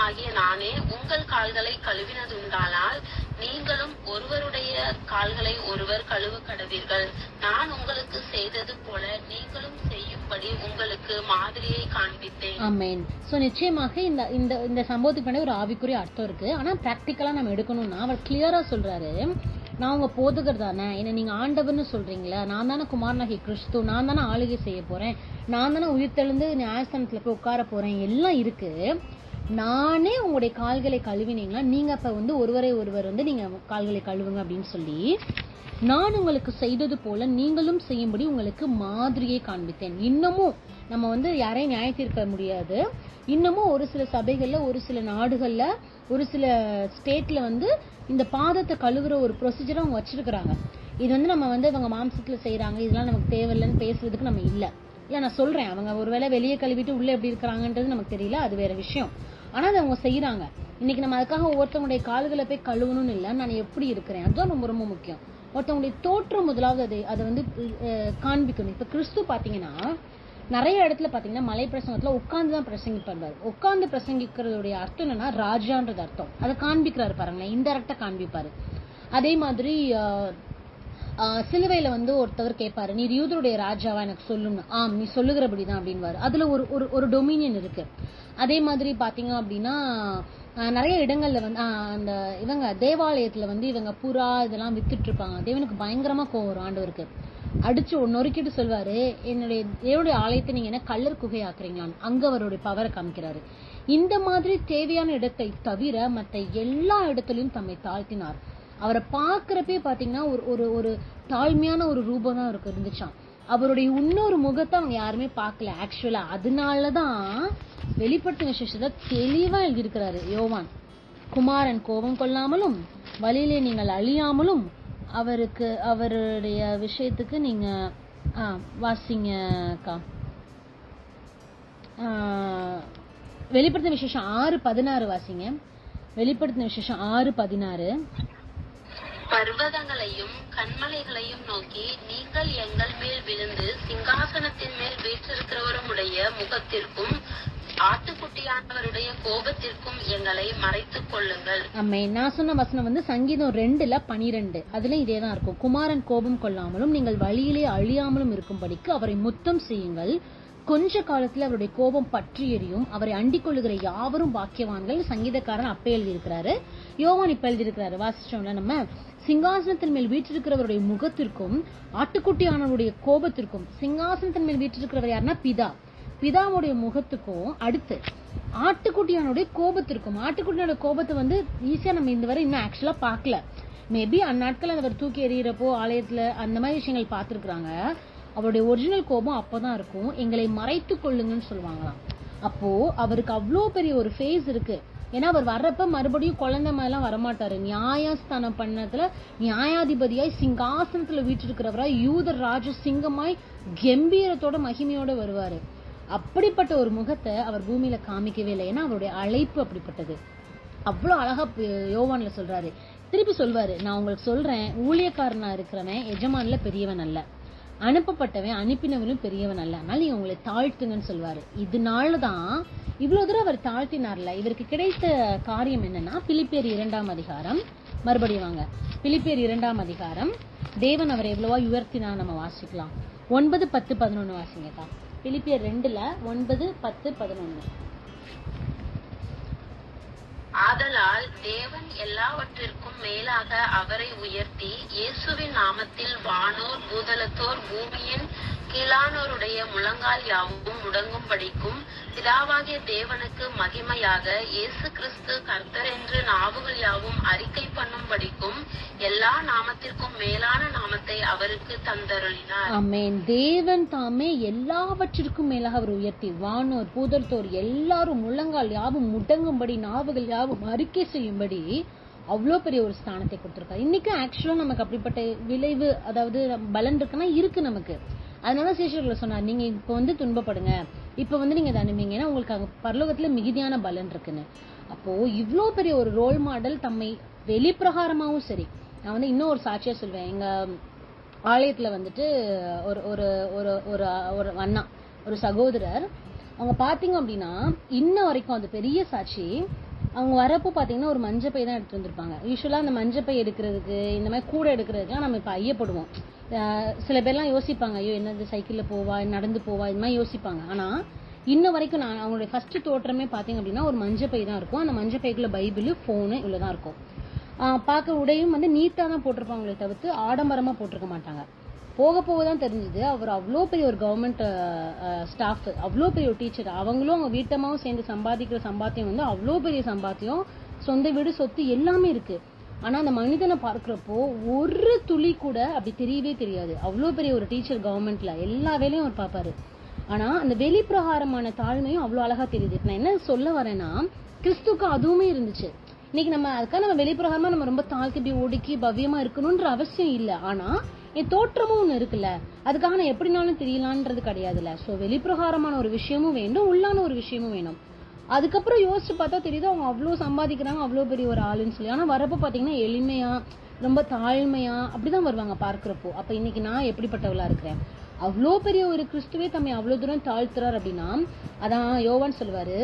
Speaker 2: ஆகிய நானே உங்கள் கால்களை கழுவினதுண்டானால் நீங்களும் ஒருவருடைய கால்களை ஒருவர் கழுவ கடவீர்கள். நான் உங்களுக்கு செய்தது போல நீங்களும் செய்யும்படி உங்களுக்கு மாதிரியை காண்பித்தேன்.
Speaker 1: ஆமென். சோ நிச்சயமாக இந்த சம்பவத்துக்கு பின்னாடி ஒரு ஆவிக்குரிய அர்த்தம் இருக்கு. ஆனா பிராக்டிக்கலா நம்ம எடுக்கணும்னா அவர் கிளியரா சொல்றாரு, நான் உங்க போதகர் தானே, என்ன நீங்க ஆண்டவர்னு சொல்றீங்களா, நான் தானே குமாரனாகிய கிறிஸ்து, நான் தானே ஆளுகை செய்ய போறேன், நான் தானே உயிர்த்தெழுந்து நியாயஸ்தானத்துல போய் உட்கார போறேன், எல்லாம் இருக்கு. நானே உங்களுடைய கால்களை கழுவினீங்களா, நீங்க அப்ப ஒருவர் நீங்க கால்களை கழுவுங்க அப்படின்னு சொல்லி, நான் உங்களுக்கு செய்தது போல நீங்களும் செய்யும்படி உங்களுக்கு மாதிரியை காண்பித்தேன். இன்னமும் நம்ம யாரையும் நியாய தீர்க்க முடியாது. இன்னமும் ஒரு சில சபைகள்ல, ஒரு சில நாடுகள்ல, ஒரு சில ஸ்டேட்ல இந்த பாதத்தை கழுவுற ஒரு ப்ரொசீஜரை அவங்க வச்சிருக்கிறாங்க. இது நம்ம இவங்க மாம்சத்துல செய்யறாங்க, இதெல்லாம் நமக்கு தேவையில்லைன்னு பேசுறதுக்கு நம்ம இல்ல. நான் சொல்றேன், அவங்க ஒருவேளை வெளியே கழுவிட்டு உள்ள எப்படி இருக்கிறாங்கன்றது நமக்கு தெரியல, அது வேற விஷயம். ஆனா அதை அவங்க செய்யறாங்க. இன்னைக்கு நம்ம அதுக்காக ஒருத்தவங்களுடைய கால்களை போய் கழுவணும்னு இல்லை, நான் எப்படி இருக்கிறேன் அதுதான் ரொம்ப ரொம்ப முக்கியம். ஒருத்தவங்களுடைய தோற்றம் முதலாவது அதை காண்பிக்கணும். இப்ப கிறிஸ்து பாத்தீங்கன்னா நிறைய இடத்துல பாத்தீங்கன்னா மலை பிரசங்கத்துல உட்கார்ந்துதான் பிரசங்கிப்பாரு. உட்கார்ந்து பிரசங்கிக்கிறதுடைய அர்த்தம் என்னன்னா ராஜான்றது அர்த்தம். அதை காண்பிக்கிறாரு பாருங்களேன், இன்டைரக்டா காண்பிப்பாரு. அதே மாதிரி சிலுவையில ஒருத்தவர் கேட்பாரு, நீர் யூதருடைய ராஜாவா எனக்கு சொல்லுங்க, ஆம் நீ சொல்லுகிறபடிதான் அப்படின்வாரு. அதுல ஒரு டொமினியன் இருக்கு. அதே மாதிரி பாத்தீங்க அப்படின்னா நிறைய இடங்கள்ல அந்த இவங்க தேவாலயத்துல இவங்க புறா இதெல்லாம் வித்துட்டு இருப்பாங்க. தேவனுக்கு பயங்கரமா கோவம் வரும். ஆண்டவருக்கு அடிச்சு நொறுக்கிட்டு சொல்வாரு, என்னுடைய ஆலயத்தை நீங்க என்ன கல்லர் குகை ஆக்குறீங்களான்னு. அங்க அவருடைய பவரை காமிக்கிறாரு. இந்த மாதிரி தேவையான இடத்தை தவிர மற்ற எல்லா இடத்துலயும் தம்மை தாழ்த்தினார். அவரை பாக்குறப்பே பாத்தீங்கன்னா ஒரு தாழ்மையான ஒரு ரூபம் தான் இருந்துச்சான். அவருடைய இன்னொரு முகத்தை அவங்க யாருமே பார்க்கல ஆக்சுவலா. அதனாலதான் வெளிப்படுத்தின விசேஷத்தை தெளிவா எழுதியிருக்கிறாரு யோவான். குமாரன் கோபம் கொள்ளாமலும் வழியிலே நீங்கள் அழியாமலும் அவருக்கு அவருடைய விஷயத்துக்கு நீங்க வாசிங்கக்கா. வெளிப்படுத்தின விசேஷம் 6:16 வாசிங்க. வெளிப்படுத்தின விசேஷம் 6:16.
Speaker 2: பர்வதங்களையும் கண்மலைகளையும் நோக்கி, நீங்கள் எங்கள் மேல் விழுந்து சிங்காசனத்தின் மேல் வீற்றிருக்கிறவருடைய முகத்திற்கும் ஆட்டுக்குட்டியானவருடைய கோபத்திற்கும் எங்களை மறைத்துக் கொள்ளுங்கள்.
Speaker 1: நான் சொன்ன வசனம் சங்கீதம் 2:12. அதுல இதேதான் இருக்கும். குமாரன் கோபம் கொள்ளாமலும் நீங்கள் வழியிலே அழியாமலும் இருக்கும்படிக்கு அவரை முத்தம் செய்யுங்கள். கொஞ்ச காலத்துல அவருடைய கோபம் பற்றி எரியும். அவரை அண்டிக் கொள்ளுகிற யாவரும் பாக்கியவான்கள். சங்கீதக்காரன் அப்ப எழுதியிருக்கிறாரு, யோவான் இப்ப எழுதியிருக்கிறாரு. வாசிச்சோம்ல நம்ம. சிங்காசனத்தின் மேல் வீற்றிருக்கிறவருடைய முகத்திற்கும் ஆட்டுக்குட்டியானவருடைய கோபத்திற்கும். சிங்காசனத்தின் மேல் வீற்றிருக்கிறவர் யாருன்னா பிதா. பிதாவுடைய முகத்துக்கும் அடுத்து ஆட்டுக்குட்டியானுடைய கோபத்திற்கும். ஆட்டுக்குட்டியோட கோபத்தை ஈஸியா நம்ம இந்த வரை இன்னும் ஆக்சுவலா பாக்கல. மேபி அந்நாட்கள் அவர் தூக்கி எறிகிறப்போ ஆலயத்துல அந்த மாதிரி விஷயங்கள் பார்த்திருக்கிறாங்க. அவருடைய ஒரிஜினல் கோபம் அப்பதான் இருக்கும். எங்களை மறைத்து கொள்ளுங்கன்னு சொல்லுவாங்களாம். அப்போ அவருக்கு அவ்வளோ பெரிய ஒரு ஃபேஸ் இருக்கு. ஏன்னா அவர் வர்றப்ப மறுபடியும் குழந்தை மாதிரிலாம் வரமாட்டாரு. நியாயஸ்தானம் பண்ணத்துல நியாயாதிபதியாய் சிங்காசனத்துல வீற்றிருக்கிறவராய் யூத ராஜ சிங்கமாய் கம்பீரத்தோட மகிமையோட வருவாரு. அப்படிப்பட்ட ஒரு முகத்தை அவர் பூமியில காமிக்கவே இல்லை. ஏன்னா அவருடைய அழைப்பு அப்படிப்பட்டது. அவ்வளவு அழகா யோவான்ல சொல்றாரு. திருப்பி சொல்வாரு, நான் உங்களுக்கு சொல்றேன், ஊழியக்காரனா இருக்கிறவன் எஜமான்ல பெரியவன் அல்ல, அனுப்பப்பட்டவன் அனுப்பினவனும் பெரியவன் அல்ல, அதனால நீங்க உங்களை தாழ்த்துங்கன்னு சொல்வாரு. இதனாலதான் இவ்வளவு தூரம் அவர் தாழ்த்தினார்ல. இவருக்கு கிடைத்த காரியம் என்னன்னா, பிலிப்பியர் 2ஆம் அதிகாரம். மறுபடியும் வாங்க, பிலிப்பியர் 2ஆம் அதிகாரம். தேவன் அவரை எவ்வளவா உயர்த்தினா நம்ம வாசிக்கலாம். 9, 10, 11 வாசிங்கக்கா. பிலிப்பியர் 2ல 9, 10, 11.
Speaker 2: ஆதலால் தேவன் எல்லாவற்றிற்கும் மேலாக அவரை உயர்த்தி இயேசுவின் நாமத்தில் வானோர் பூதலத்தோர் பூமியின் கீழானோருடைய முழங்கால் யாவும் முடங்கும்படிக்கும் பிதாவாகிய தேவனுக்கு மகிமையாக இயேசு கிறிஸ்து கர்த்தர் என்று நாவுகள் யாவும் அறிக்கை பண்ணும்படிக்கும் எல்லா நாமத்திற்கும் மேலான நாமத்தை அவருக்கு தந்தருளினார். ஆமென்.
Speaker 1: தேவன் தாமே எல்லாவற்றிற்கும் மேலாக அவர் உயர்த்தி வானோர் பூதலத்தோர் எல்லாரும் முழங்கால் யாவும் முடங்கும்படி நாவுகள் யாவும் அறிக்கை செய்யும்படி அவ்வளோ பெரிய ஒரு ஸ்தானத்தை கொடுத்திருக்காரு. இன்னைக்கு ஆக்சுவலா நமக்கு அப்படிப்பட்ட விளைவு, அதாவது பலன் இருக்குன்னா இருக்கு நமக்கு. அதனால சீஷர்களை சொன்னார், நீங்க இப்ப துன்பப்படுங்க, இப்ப நீங்க இதை அனுப்பிங்கன்னா உங்களுக்கு அங்க பரலோகத்துல மிகுதியான பலன் இருக்குன்னு. அப்போ இவ்வளோ பெரிய ஒரு ரோல் மாடல் தம்மை வெளிப்பிரகாரமாவும் சரி. நான் இன்னும் ஒரு சாட்சியா சொல்வேன். எங்க ஆலயத்துல ஒரு ஒரு ஒரு ஒரு அண்ணா, ஒரு சகோதரர், அவங்க பாத்தீங்க அப்படின்னா இன்ன வரைக்கும் அது பெரிய சாட்சி. அவங்க வரப்போ பாத்தீங்கன்னா ஒரு மஞ்சப்பை தான் எடுத்து வந்திருப்பாங்க. யூஸ்வலா அந்த மஞ்சப்பை எடுக்கிறதுக்கு, இந்த மாதிரி கூட எடுக்கிறதுக்குலாம் நம்ம இப்ப ஐயப்படுவோம். சில பேர்லாம் யோசிப்பாங்க, ஐயோ என்னது சைக்கிள்ல போவா, நடந்து போவா, இந்த மாதிரி யோசிப்பாங்க. ஆனா இன்ன வரைக்கும் நான் அவங்களுடைய ஃபர்ஸ்ட் தோற்றமே பாத்தீங்க அப்படின்னா ஒரு மஞ்சப்பை தான் இருக்கும். அந்த மஞ்சப்பைக்குள்ள பைபிள், போனு இவ்வளவுதான் இருக்கும். பார்க்க உடையும் நீட்டா தான் போட்டிருப்பாங்களே தவிர்த்து ஆடம்பரமா போட்டிருக்க மாட்டாங்க. போக போகதான் தெரிஞ்சது அவர் அவ்வளோ பெரிய ஒரு கவர்மெண்ட் ஸ்டாஃப், அவ்வளோ பெரிய ஒரு டீச்சர். அவங்களும் அவங்க வீட்டமாவும் சேர்ந்து சம்பாதிக்கிற சம்பாத்தியம் அவ்வளோ பெரிய சம்பாத்தியம், சொந்த வீடு சொத்து எல்லாமே இருக்கு. ஆனா அந்த மனிதனை பார்க்கிறப்போ ஒரு துளி கூட அப்படி தெரியவே தெரியாது. அவ்வளோ பெரிய ஒரு டீச்சர் கவர்மெண்ட்ல எல்லா வேலையும் அவர் பார்ப்பாரு. ஆனா அந்த வெளிப்பிரகாரமான தாழ்மையும் அவ்வளோ அழகா தெரியுது. நான் என்ன சொல்ல வரேன்னா, கிறிஸ்துக்கு அதுவுமே இருந்துச்சு. இன்னைக்கு நம்ம அதுக்காக நம்ம வெளிப்பிரகாரமா நம்ம ரொம்ப தாழ்த்தி ஒடுக்கி பவ்யமா இருக்கணும்ன்ற அவசியம் இல்லை. ஆனா என் தோற்றமும் ஒண்ணு இருக்குல்ல, அதுக்காக நான் எப்படினாலும் தெரியலான்றது கிடையாதுல்ல. சோ வெளிப்பிரகாரமான ஒரு விஷயமும் வேண்டும், உள்ளான ஒரு விஷயமும் வேணும். அதுக்கப்புறம் யோசிச்சு பார்த்தா தெரியுது அவங்க அவ்வளவு சம்பாதிக்கிறாங்க, அவ்வளவு பெரிய ஒரு ஆளுன்னு சொல்லி. ஆனா வரப்போ பாத்தீங்கன்னா எளிமையா, ரொம்ப தாழ்மையா அப்படிதான் வருவாங்க பார்க்கிறப்போ. அப்ப இன்னைக்கு நான் எப்படிப்பட்டவளா இருக்கிறேன்? அவ்வளோ பெரிய ஒரு கிறிஸ்துவே தம்மை அவ்வளவு தூரம் தாழ்த்துறார் அப்படின்னா, அதான் யோவான் சொல்லுவாரு,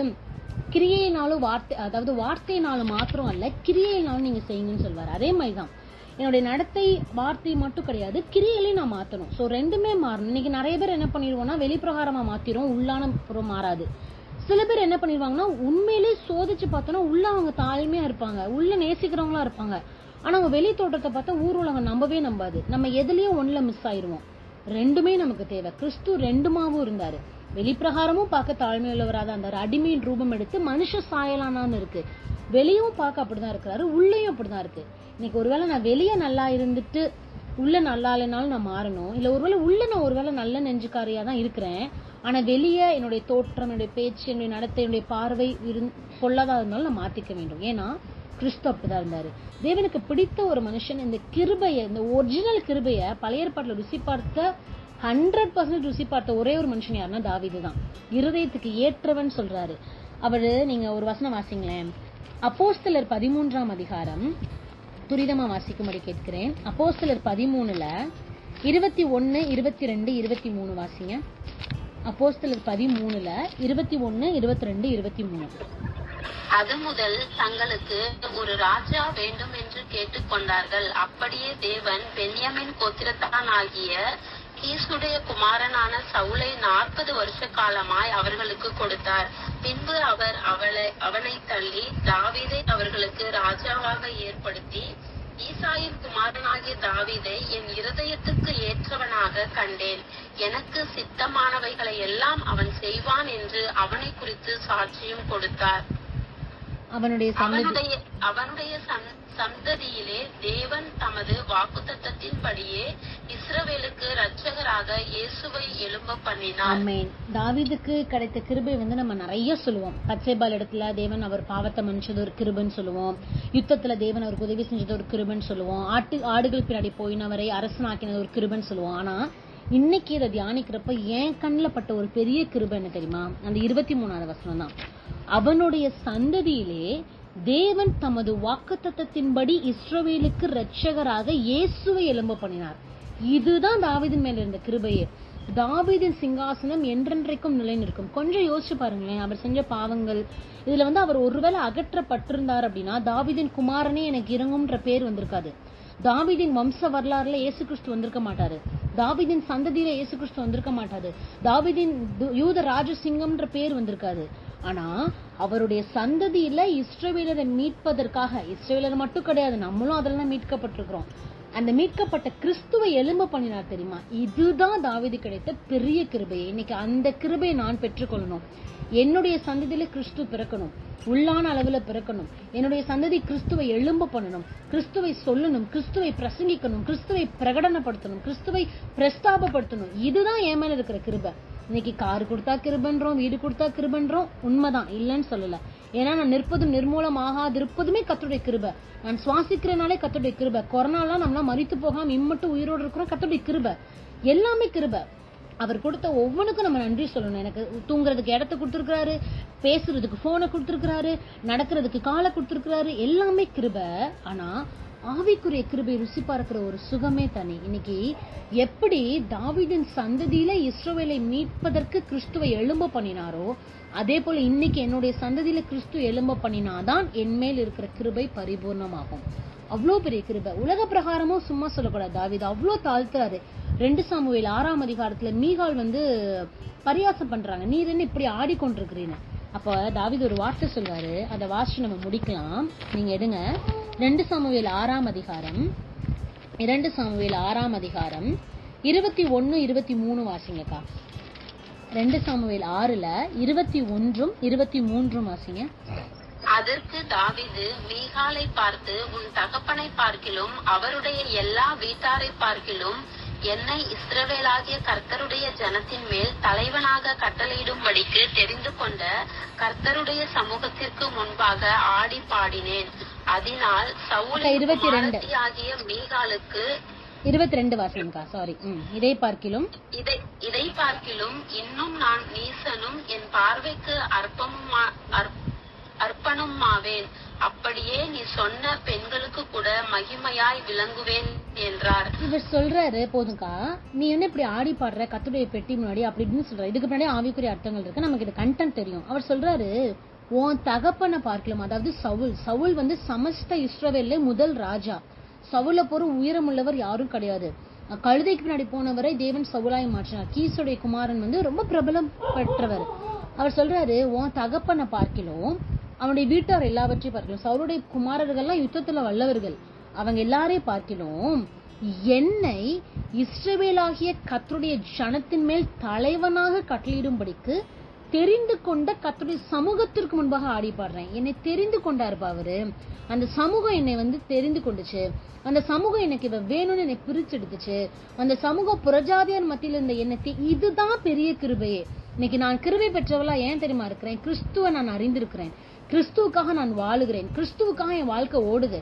Speaker 1: கிரியையினாலும் வார்த்தை, அதாவது வார்த்தையினாலும் மாத்திரம் அல்ல, கிரியையினாலும் நீங்க செய்யுங்கன்னு சொல்லுவாரு. அதே மாதிரிதான் என்னுடைய நடத்தை, வார்த்தை மட்டும் கிடையாது, கிரியையிலையும் நான் மாத்தணும். சோ ரெண்டுமே மாறணும். இன்னைக்கு நிறைய பேர் என்ன பண்ணிடுவோம்னா வெளிப்பிரகாரமா மாத்திரும், உள்ளான புறம் மாறாது. சில பேர் என்ன பண்ணிடுவாங்கன்னா உண்மையிலேயே சோதிச்சு பார்த்தோன்னா உள்ள அவங்க தாழ்மையா இருப்பாங்க, உள்ள நேசிக்கிறவங்களா இருப்பாங்க. ஆனா அவங்க வெளி தோற்றத்தை பார்த்தா ஊர் உலகம் நம்பவே நம்பாது. நம்ம எதுலயும் ஒண்ணுல மிஸ் ஆயிருவோம். ரெண்டுமே நமக்கு தேவை. கிறிஸ்து ரெண்டுமாவும் இருந்தாரு. வெளிப்பிரகாரமும் பார்க்க தாழ்மை உள்ளவராதான் இருந்தாரு. அடிமையின் ரூபம் எடுத்து மனுஷ சாயலானான்னு இருக்கு. வெளியும் பார்க்க அப்படிதான் இருக்கிறாரு, உள்ளேயும் அப்படிதான் இருக்கு. இன்னைக்கு ஒருவேளை நான் வெளியே நல்லா இருந்துட்டு உள்ள நல்லா இல்லைனாலும் நான் மாறணும், இல்ல ஒருவேளை உள்ள நான் ஒருவேளை நல்ல நெஞ்சுக்காரியா தான் இருக்கிறேன், ஆனா வெளியே என்னுடைய தோற்றம், என்னுடைய பேச்சு, என்னுடைய நடத்தை, என்னுடைய பார்வை பொல்லாதா இருந்தாலும் நான் மாத்திக்க வேண்டும். ஏன்னா கிறிஸ்து அப்படிதான் இருந்தாரு. தேவனுக்கு பிடித்த ஒரு மனுஷன் இந்த கிருபையை, இந்த ஒரிஜினல் கிருபையை பழைய ஏற்பாட்டுல ருசி பார்த்த 100% ருசி பார்த்த ஒரே ஒரு மனுஷன் யாருன்னா தாவீது தான். இருதயத்துக்கு ஏற்றவன் சொல்றாரு அவரு. நீங்க ஒரு வசனம் வாசிங்களேன், அப்போஸ்தலர் 13ஆம் அதிகாரம், துரிதமா வாசிக்கும்படி கேட்கிறேன். அப்போஸ்தலர் 13ல 21, 22, 23 வாசிங்க. அப்போஸ்தலர் 13ல 21, 22, 23.
Speaker 2: அது முதல் தங்களுக்கு ஒரு ராஜா வேண்டும் என்று கேட்டுக்கொண்டார்கள். அப்படியே தேவன் பென்யமின் கோத்திரத்தானாகிய கீசுடைய குமாரனான சவுலை 40 வருஷ காலமாய் அவர்களுக்கு கொடுத்தார். பின்பு அவர் அவனை தள்ளி தாவீதை அவர்களுக்கு ராஜாவாக ஏற்படுத்தி, ஈசாயின் குமாரனாகிய தாவீதை என் இருதயத்துக்கு ஏற்றவனாக கண்டேன், எனக்கு சித்தமானவைகளை எல்லாம் அவன் செய்வான் என்று அவனை குறித்து சாட்சியும் கொடுத்தார். அவனுடைய சந்ததியிலே தேவன் தமது வாக்குத்தத்தத்தின்படியே இஸ்ரவேலுக்கு இரட்சகராக இயேசுவை எழும்ப பண்ணினார். ஆமென். தாவீதுக்கு கிடைத்த கிருபை நம்ம நிறைய சொல்லுவோம். பத்சேபாள் இடத்துல தேவன் அவர் பாவத்தை மன்னிச்சது ஒரு கிருபைன்னு சொல்லுவோம். யுத்தத்துல தேவன் அவருக்கு உதவி செஞ்சது ஒரு கிருபைன்னு சொல்லுவோம். ஆடுகள் பின்னாடி போயினவரை அரசனாக்கினது ஒரு கிருபைன்னு சொல்லுவோம். ஆனா இன்னைக்கு இதை தியானிக்கிறப்ப என் கண்ணில் பட்ட ஒரு பெரிய கிருபை என்ன தெரியுமா? அந்த 23வது வசனம் தான். அவனுடைய சந்ததியிலே தேவன் தமது வாக்குத்தத்தத்தின்படி இஸ்ரவேலுக்கு இரட்சகராக இயேசுவை எழும்ப பண்ணினார். இதுதான் தாவீதின் மேல இருந்த கிருபையே. தாவீதின் சிங்காசனம் என்றென்றைக்கும் நிலை நிற்கும். கொஞ்சம் யோசிச்சு பாருங்களேன், அவர் செஞ்ச பாவங்கள் இதுல அவர் ஒருவேளை அகற்றப்பட்டிருந்தார் அப்படின்னா தாவீதின் குமாரனே எனக்கு இறங்கும்ன்ற பேர் வந்திருக்காது. தாவீதின் வம்ச வரலாறுல இயேசு கிறிஸ்து வந்திருக்க மாட்டாரு. தாவீதின் சந்ததியில இயேசு கிறிஸ்து வந்திருக்க மாட்டாரு. தாவீதின் யூத ராஜசிங்கம்ன்ற பேர் வந்திருக்காது. ஆனா அவருடைய சந்ததியில இஸ்ரவேலரை மீட்பதற்காக, இஸ்ரவேலர் மட்டும் கிடையாது, நம்மளும் அதெல்லாம் மீட்கப்பட்டிருக்கிறோம். அந்த மீட்கப்பட்ட கிறிஸ்துவை எழும்ப பண்ணினார் தெரியுமா? இதுதான் தாவீது கிடைத்த பெரிய கிருபை. இன்னைக்கு அந்த கிருபையை நான் பெற்றுக்கொள்ளணும். என்னுடைய சந்ததியில கிறிஸ்து பிறக்கணும், உள்ளான அளவுல பிறக்கணும். என்னுடைய சந்ததி கிறிஸ்துவை எழும்ப பண்ணணும், கிறிஸ்துவை சொல்லணும், கிறிஸ்துவை பிரசங்கிக்கணும், கிறிஸ்துவை பிரகடனப்படுத்தணும், கிறிஸ்துவை பிரஸ்தாபப்படுத்தணும். இதுதான் என் மேல இருக்கிற கிருபை. இன்னைக்கு காரு கொடுத்தா கிருபன்றோம், வீடு கொடுத்தா கிருபன்றோம். உண்மைதான், இல்லைன்னு சொல்லல. ஏன்னா நான் நிற்பதும் நிர்மூலம் ஆகாதிருப்பதுமே கர்த்தருடைய கிருபை. நான் சுவாசிக்கிறனாலே கர்த்தருடைய கிருபை. கொரோனாலாம் நம்மளா மரித்து போகாம இம்மட்டும் உயிரோடு இருக்கிறோம், கர்த்தருடைய கிருபை. எல்லாமே கிருபை. அவர் கொடுத்த ஒவ்வொன்றுக்கும் நம்ம நன்றி சொல்லணும். எனக்கு தூங்குறதுக்கு இடத்த கொடுத்துருக்கிறாரு, பேசுறதுக்கு போனை கொடுத்துருக்கிறாரு, நடக்கிறதுக்கு காலை கொடுத்துருக்கிறாரு, எல்லாமே கிருபை. ஆனா ஆவிக்குரிய கிருபை ருசி பார்க்கிற ஒரு சுகமே தனி. இன்னைக்கு எப்படி தாவீதின் சந்ததியில இஸ்ரவேலை மீட்பதற்கு கிறிஸ்துவை எழும்ப பண்ணினாரோ, அதே போல இன்னைக்கு என்னுடைய சந்ததியில கிறிஸ்து எழும்ப பண்ணினாதான் என் மேல் இருக்கிற கிருபை பரிபூர்ணமாகும். அவ்வளோ பெரிய கிருபை. உலக பிரகாரமும் சும்மா சொல்லக்கூடாது. தாவீது அவ்வளோ தாழ்த்துறாரு. 2 சாமுவேல் 6ஆம் அதிகாரத்துல மீகாள் பரியாசம் பண்றாங்க, நீர் என்ன இப்படி ஆடிக்கொண்டிருக்கிறீங்க. அப்ப தாவீது ஒரு வார்த்தை சொல்வாரு, அதை வாசிச்சு நம்ம முடிக்கலாம். நீங்க எடுங்க 2 சாமுவேல் 6ஆம் அதிகாரம், 2 சாமுவேல் 6ஆம் அதிகாரம் 21, 23 வாசிங்கக்கா. 2 சாமுவேல் 6ல 21, 23 வாசிங்க. அதற்கு தாவீது மீகாலை பார்த்து, உன் தகப்பனை பார்க்கிலும் அவருடைய எல்லா வீட்டாரை பார்க்கிலும் என்னை இஸ்ரவேலாகிய கர்த்தருடைய ஜனத்தின் மேல் தலைவனாக கட்டளையிடும்படிக்கு தெரிந்து கொண்ட கர்த்தருடைய சமூகத்திற்கு முன்பாக ஆடி பாடினேன். அதனால் சவுல் ஆகிய மீகாலுக்கு
Speaker 1: 22 வாசிங்கா. சாரி, இதை பார்க்கிலும்
Speaker 2: இன்னும் நான் நீசனும் என் பார்வைக்கு அர்ப்பணமாவேன். அப்படியே நீ சொன்ன பெண்களுக்கு கூட மகிமையாய் விளங்குவேன் என்றார்.
Speaker 1: இவர் சொல்றாரு, போதுக்கா, நீ என்ன இப்படி ஆடி பாடுற கர்த்தருடைய பெட்டி முன்னாடி அப்படி இப்படின்னு சொல்ற. இதுக்கு முன்னாடி ஆவிக்குரிய அர்த்தங்கள் இருக்கு, நமக்கு இது கண்டென்ட் தெரியும். அவர் சொல்றாரு, உன் தகப்பனை பார்க்கலாம். அதாவது சவுல் சமஸ்த இஸ்ரவேல்ல முதல் ராஜா. சவுல போற உயரமுள்ளவர் யாரும் கிடையாது. கழுதைக்கு பின்னாடி போனவரை தேவன் சவுலாய் மாற்றினார். கீசுடைய குமாரன் ரொம்ப பிரபலம் பெற்றவர். அவர் சொல்றாரு, உன் தகப்பனை பார்க்கலாம், அவனுடைய வீட்டார் எல்லாவற்றையும் பார்க்கலாம். சவுளுடைய குமாரர்கள்லாம் யுத்தத்துல வல்லவர்கள், அவங்க எல்லாரையும் பார்க்கலாம். என்னை இஸ்ரவேலாகிய கர்த்தருடைய ஜனத்தின் மேல் தலைவனாக கட்டளையிடும்படிக்கு தெரிந்து கொண்ட கர்த்தருடைய சமூகத்திற்கு முன்பாக ஆடி பாடுறேன். என்னை தெரிந்து கொண்டாருப்பா அவரு. அந்த சமூகம் என்னை வந்து தெரிந்து கொண்டுச்சு. அந்த சமூகம் எனக்கு இவ வேணும்னு என்னை பிரிச்சு எடுத்துச்சு. அந்த சமூகம் புறஜாதியார் மத்தியில இருந்த என்னை இதுதான் பெரிய கிருபையே. இன்னைக்கு நான் கிருபை பெற்றவளா ஏன் தெரியுமா இருக்கிறேன்? கிறிஸ்துவ நான் அறிந்திருக்கிறேன். கிறிஸ்துவுக்காக நான் வாழுகிறேன். கிறிஸ்துவுக்காக என் வாழ்க்கை ஓடுது.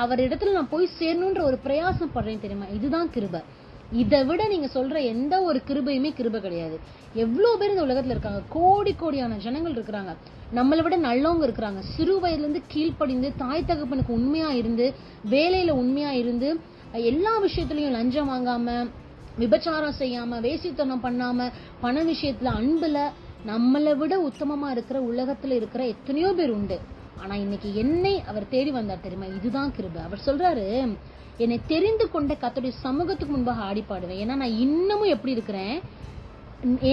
Speaker 1: அவர் இடத்துல நான் போய் சேரணும்ன்ற ஒரு பிரயாசம் படுறேன் தெரியுமா? இதுதான் கிருபை. இதை விட நீங்க சொல்ற எந்த ஒரு கிருபையுமே கிருபை கிடையாது. எவ்வளவு பேர் இந்த உலகத்துல இருக்காங்க, கோடி கோடியான ஜனங்கள் இருக்கிறாங்க, நம்மளை விட நல்லவங்க இருக்கிறாங்க. சிறு வயதுல இருந்து கீழ்ப்படிந்து தாய் தகப்பனுக்கு உண்மையா இருந்து வேலையில உண்மையா இருந்து எல்லா விஷயத்திலயும் லஞ்சம் வாங்காம விபச்சாரம் செய்யாம வேசித்தனம் பண்ணாம பண விஷயத்துல அன்புல நம்மளை விட உத்தமமா இருக்கிற உலகத்துல இருக்கிற எத்தனையோ பேர் உண்டு. ஆனா இன்னைக்கு என்னை அவர் தேடி வந்தார் தெரியுமா? இதுதான் கிருபை. அவர் சொல்றாரு, என்னை தெரிந்து கொண்ட கர்த்தருடைய சமூகத்துக்கு முன்பாக ஆடி பாடுவேன். ஏன்னா நான் இன்னமும் எப்படி இருக்கிறேன்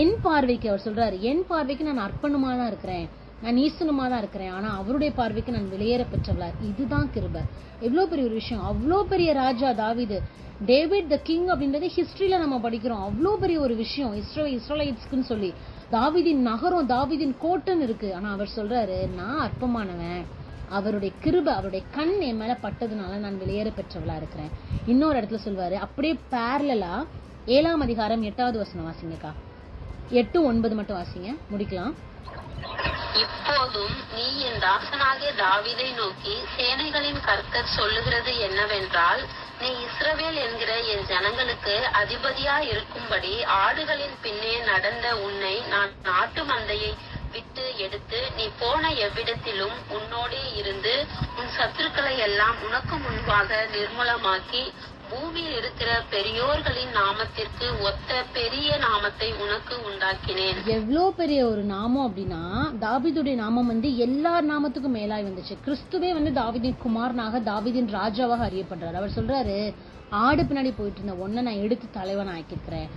Speaker 1: என் பார்வைக்கு, அவர் சொல்றாரு, என் பார்வைக்கு நான் அர்ப்பணமா தான் இருக்கிறேன், நான் ஈசனுமா தான் இருக்கிறேன். ஆனா அவருடைய பார்வைக்கு நான் வெளியேற பெற்றவளா. இதுதான் கிருபை. எவ்வளவு பெரிய ஒரு விஷயம். அவ்வளோ பெரிய ராஜா தாவீது, டேவிட் த கிங் அப்படின்றது ஹிஸ்டரியில நம்ம படிக்கிறோம். அவ்வளோ பெரிய ஒரு விஷயம் இஸ்ரேலைட்ஸ்க்குன்னு சொல்லி. தாவீதின் நகரம் தாவீதின் கோட்டன் இருக்கு. ஆனா அவர் சொல்றாரு, நான் அற்பமானவன், அவருடைய கிருபை அவருடைய கண் என் மேல பட்டதுனால நான் வெளியேற பெற்றவளா இருக்கிறேன். இன்னொரு இடத்துல சொல்வாரு, அப்படியே பேரலா 7ஆம் அதிகாரம் 8வது வசனம் வாசிங்கக்கா. 8-9 மட்டும் வாசிங்க, முடிக்கலாம்.
Speaker 2: இப்போதும் நீ என் தாசனாகிய தாவீதை நோக்கி, சேனைகளின் கர்த்தர் சொல்லுகிறது என்னவென்றால், நீ இஸ்ரவேல் என்கிற என் ஜனங்களுக்கு அதிபதியா இருக்கும்படி ஆடுகளின் பின்னே நடந்த உன்னை நான் நாட்டு மந்தையை விட்டு எடுத்து நீ போன எவ்விடத்திலும் உன்னோடே இருந்து உன் சத்துருக்களை எல்லாம் உனக்கு முன்பாக நிர்மூலமாக்கி பூமியில் இருக்கிற பெரியோர்களின் நாமத்திற்கு ஒத்த பெரிய நாமத்தை உனக்கு உண்டாக்கினேன்.
Speaker 1: எவ்வளவு பெரிய ஒரு நாமம் அப்படின்னா, தாவீதுடைய நாமம் வந்து எல்லா நாமத்துக்கும் மேலாய் வந்துச்சு. கிறிஸ்துவே வந்து தாவீதின் குமாரனாக தாவீதின் ராஜாவாக அறியப்படுறாரு. அவர் சொல்றாரு, ஆடு பின்னாடி போயிட்டு இருந்த ஒன்ன நான் எடுத்து தலைவன் ஆக்கிக்கிறேன்.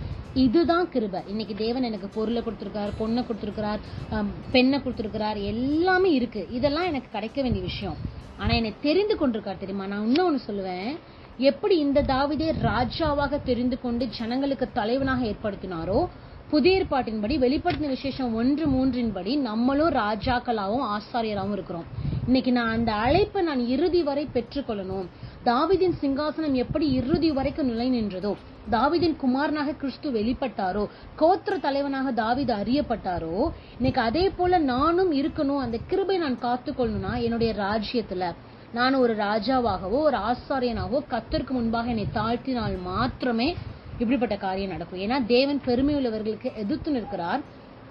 Speaker 1: இதுதான் கிருபை. இன்னைக்கு தேவன் எனக்கு பொருளை கொடுத்திருக்கார், பொண்ணை கொடுத்திருக்கிறார், பெண்ணை கொடுத்திருக்கிறார், எல்லாமே இருக்கு. இதெல்லாம் எனக்கு கிடைக்க வேண்டிய விஷயம். ஆனா என்னை தெரிந்து கொண்டிருக்கார் தெரியுமா? நான் இன்னொன்னு சொல்லுவேன், எப்படி இந்த தாவீதை ராஜாவாக தெரிந்து கொண்டு ஜனங்களுக்கு தலைவனாக ஏற்படுத்தினாரோ, புதிய ஏற்பாட்டின்படி வெளிப்படுத்தின விசேஷம் 1:3 நம்மளும் ராஜாக்களாவும் ஆசாரியராகவும் இருக்கிறோம். இன்னைக்கு நான் அந்த அழைப்பை நான் இறுதி வரை பெற்றுக்கொள்ளணும். தாவீதின் சிங்காசனம் எப்படி இறுதி வரைக்கும் நிலை நின்றதோ, தாவீதின் குமாரனாக கிறிஸ்து வெளிப்பட்டாரோ, கோத்திர தலைவனாக தாவீது அறியப்பட்டாரோ, இன்னைக்கு அதே போல நானும் இருக்கணும். அந்த கிருபை நான் காத்துக்கொள்ளணும்னா என்னுடைய ராஜ்யத்துல நான் ஒரு ராஜாவாகவோ ஒரு ஆசாரியனாகவோ கர்த்தருக்கு முன்பாக என்னை தாழ்த்தினால் மாத்திரமே இப்படிப்பட்ட காரியம் நடக்கும். ஏன்னா தேவன் பெருமை உள்ளவர்களுக்கு எதிர்த்து நிற்கிறார்,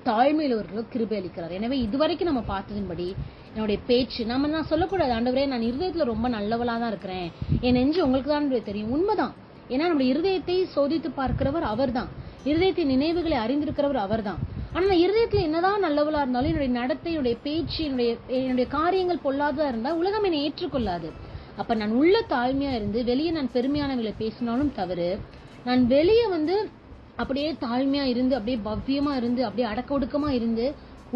Speaker 1: தாழ்மை உள்ளவர்களுக்கு கிருபை அளிக்கிறார். எனவே இதுவரைக்கும் நம்ம பார்த்ததின்படி என்னுடைய பேச்சு நான் சொல்லக்கூடாது, ஆண்டவரே நான் இருதயத்துல ரொம்ப நல்லவளா தான் இருக்கிறேன், என் நெஞ்சு உங்களுக்கு தான் தெரியும். உண்மைதான். ஏன்னா நம்முடைய இருதயத்தை சோதித்து பார்க்கிறவர் அவர் தான், இருதயத்தின் நினைவுகளை அறிந்திருக்கிறவர் அவர் தான். ஆனா நான் இருதயத்துல என்னதான் நல்லவளா இருந்தாலும் என்னுடைய நடத்தை, என்னுடைய பேச்சு, என்னுடைய காரியங்கள் பொல்லாததா இருந்தா உலகம் என்னை ஏற்றுக்கொள்ளாது. அப்ப நான் உள்ள தாழ்மையா இருந்து வெளியே நான் பெருமையானவங்களை பேசினாலும் தவறு, நான் வெளியே வந்து அப்படியே தாழ்மையா இருந்து அப்படியே பவ்யமா இருந்து அப்படியே அடக்க ஒடுக்கமா இருந்து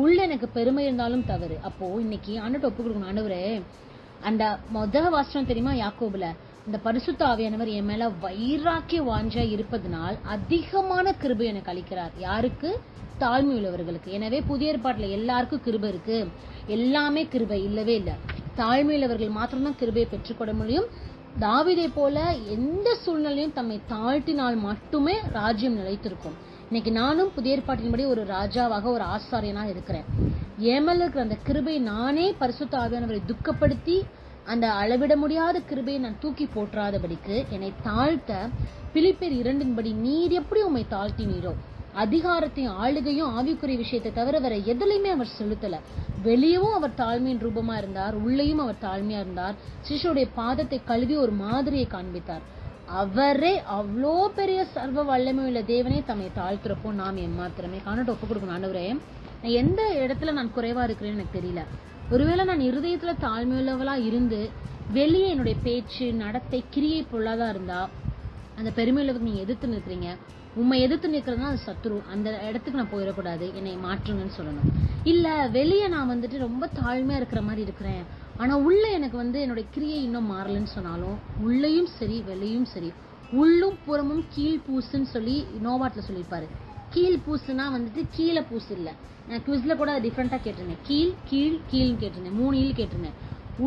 Speaker 1: உள்ள எனக்கு பெருமை இருந்தாலும் தவறு. அப்போ இன்னைக்கு ஆண்டவர்ட்ட ஒப்பு கொடுக்கணும். ஆண்டவரே, அந்த வாசனம் தெரியுமா யாக்கோபுல, இந்த பரிசுத்த ஆவியானவர் என் மேல வைராக்கிய வாஞ்சா இருப்பதனால் அதிகமான கிருபை எனக்கு அளிக்கிறார். யாருக்கு? தாழ்மை உள்ளவர்களுக்கு. எனவே புதிய ஏற்பாட்டுல எல்லாருக்கும் கிருபை இருக்கு, எல்லாமே கிருபை இல்லவே இல்லை. தாழ்மை உள்ளவர்கள் மாத்திரம்தான் கிருபையை பெற்றுக்கொள்ள முடியும். தாவீதை போல எந்த சூழ்நிலையும் தம்மை தாழ்த்தினால் மட்டுமே ராஜ்யம் நிலைத்திருக்கும். இன்னைக்கு நானும் புதிய ஏற்பாட்டின்படி ஒரு ராஜாவாக ஒரு ஆசாரியனா இருக்கிறேன். ஏமல்ல இருக்கிற அந்த கிருபை நானே பரிசுத்த ஆவியானவரை துக்கப்படுத்தி அந்த அளவிட முடியாத கிருபையை நான் தூக்கி போற்றாதபடிக்கு என்னை தாழ்த்த பிலிப்பியர் 2 நீர் எப்படி உம்மை தாழ்த்தினீரோ, அதிகாரத்தையும் ஆளுகையும் ஆவிக்குரிய விஷயத்தை தவிர வேற எதுலையுமே அவர் செலுத்தல. வெளியவும் அவர் தாழ்மையின் ரூபமா இருந்தார், உள்ளேயும் அவர் தாழ்மையா இருந்தார். சிஷ்யருடைய பாதத்தை கழுவி ஒரு மாதிரியை காண்பித்தார். அவரே அவ்வளோ பெரிய சர்வ வல்லமை உள்ள தேவனே தம்மை தாழ்த்துறப்போ நாம் எம்மாத்திரமே காணட்டு ஒப்பு கொடுக்கணும். ஆண்டவரே, நான் எந்த இடத்துல நான் குறைவா இருக்கிறேன்னு எனக்கு தெரியல. ஒருவேளை நான் இருதயத்துல தாழ்மையுள்ளவளா இருந்து வெளியே என்னுடைய பேச்சு, நடத்தை, கிரியை பொல்லாதா இருந்தா அந்த பெருமையுள்ளவருக்கு நீங்க எதிர்த்து நிற்கிறீங்க. உண்மை எதிர்த்து நிற்கிறதுனா அது சத்துரு. அந்த இடத்துக்கு நான் போயிடக்கூடாது, என்னை மாற்றுங்கன்னு சொல்லணும். இல்ல வெளியே நான் வந்துட்டு ரொம்ப தாழ்மையா இருக்கிற மாதிரி இருக்கிறேன், ஆனா உள்ள எனக்கு என்னுடைய கிரியை இன்னும் மாறலன்னு சொன்னாலும், உள்ளேயும் சரி வெளியும் சரி, உள்ளும் புறமும் கீழ் பூசுன்னு சொல்லி நோவாட்ல சொல்லியிருப்பாரு. கீழ் பூசுனா வந்துட்டு கீழே பூசு இல்ல. நான் குவிஸ்ல கூட டிஃப்ரெண்டா கேட்டிருந்தேன். கீழ் கீழ் கீழ்னு கேட்டிருந்தேன். 3 ஈல் கேட்டிருந்தேன்.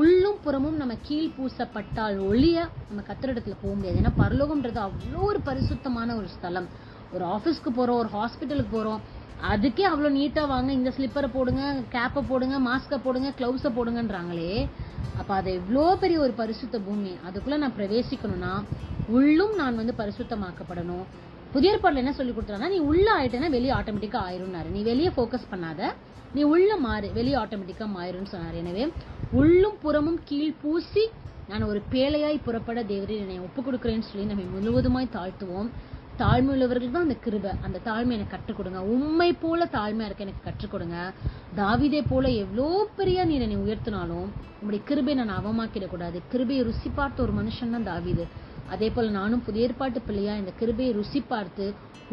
Speaker 1: உள்ளும் புறமும் நம்ம கீழ் பூசப்பட்டால் ஒழிய நம்ம கத்திரிடத்துல போக முடியாது. ஏன்னா பரலோகம்ன்றது அவ்வளோ ஒரு பரிசுத்தமான ஒரு ஸ்தலம். ஒரு ஆஃபீஸ்க்கு போறோம், ஒரு ஹாஸ்பிட்டலுக்கு போறோம், அதுக்கே அவ்வளோ நீட்டா வாங்க, இந்த ஸ்லிப்பரை போடுங்க, கேப்பை போடுங்க, மாஸ்கை போடுங்க, கிளவுஸை போடுங்கன்றாங்களே. அப்ப அது எவ்வளோ பெரிய ஒரு பரிசுத்த பூமி. அதுக்குள்ள நான் பிரவேசிக்கணும்னா உள்ளும் நான் வந்து பரிசுத்தமாக்கப்படணும். புதிய ஏற்பாடுல என்ன சொல்லி கொடுத்தாங்கன்னா, நீ உள்ள ஆயிட்டேன்னா வெளியே ஆட்டோமேட்டிக்கா ஆயிரும்னாரு. நீ வெளியே ஃபோக்கஸ் பண்ணாத, நீ உள்ள மாறு, வெளியே ஆட்டோமேட்டிக்கா மாறும்னு சொன்னாரு. எனவே உள்ளும் புறமும் கீழ் பூசி நான் ஒரு பேழையாய் புறப்பட தேவரே என்னை ஒப்பு கொடுக்குறேன்னு சொல்லி நம்ம முழுவதுமாய் தாழ்த்துவோம். தாழ்மை உள்ளவர்கள் தான் அந்த கிருபை. அந்த தாழ்மை எனக்கு கற்றுக் கொடுங்க. உண்மை போல தாழ்மையா இருக்க எனக்கு கற்றுக் கொடுங்க. தாவீதை போல எவ்வளோ பெரிய நீர் என்னை உயர்த்தினாலும் உங்களுடைய கிருபை நான் அவமாக்கிடக்கூடாது. கிருபையை ருசி பார்த்த ஒரு மனுஷன் தான் தாவீது. அதே போல நானும் புதிய ஏற்பாட்டு பிள்ளையா இந்த கிருபையை ருசி பார்த்து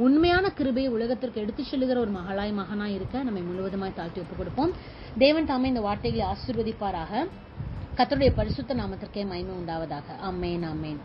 Speaker 1: உண்மையான கிருபையை உலகத்திற்கு எடுத்து செல்லுகிற ஒரு மகனாய் இருக்க நம்மை முழுவதுமாய் தாழ்த்தி ஒப்புக் கொடுப்போம். தேவன் தாமே இந்த வார்த்தைகளை ஆசீர்வதிப்பாராக. கர்த்தருடைய பரிசுத்த நாமத்திற்கே மகிமை உண்டாவதாக. ஆமென், ஆமென்.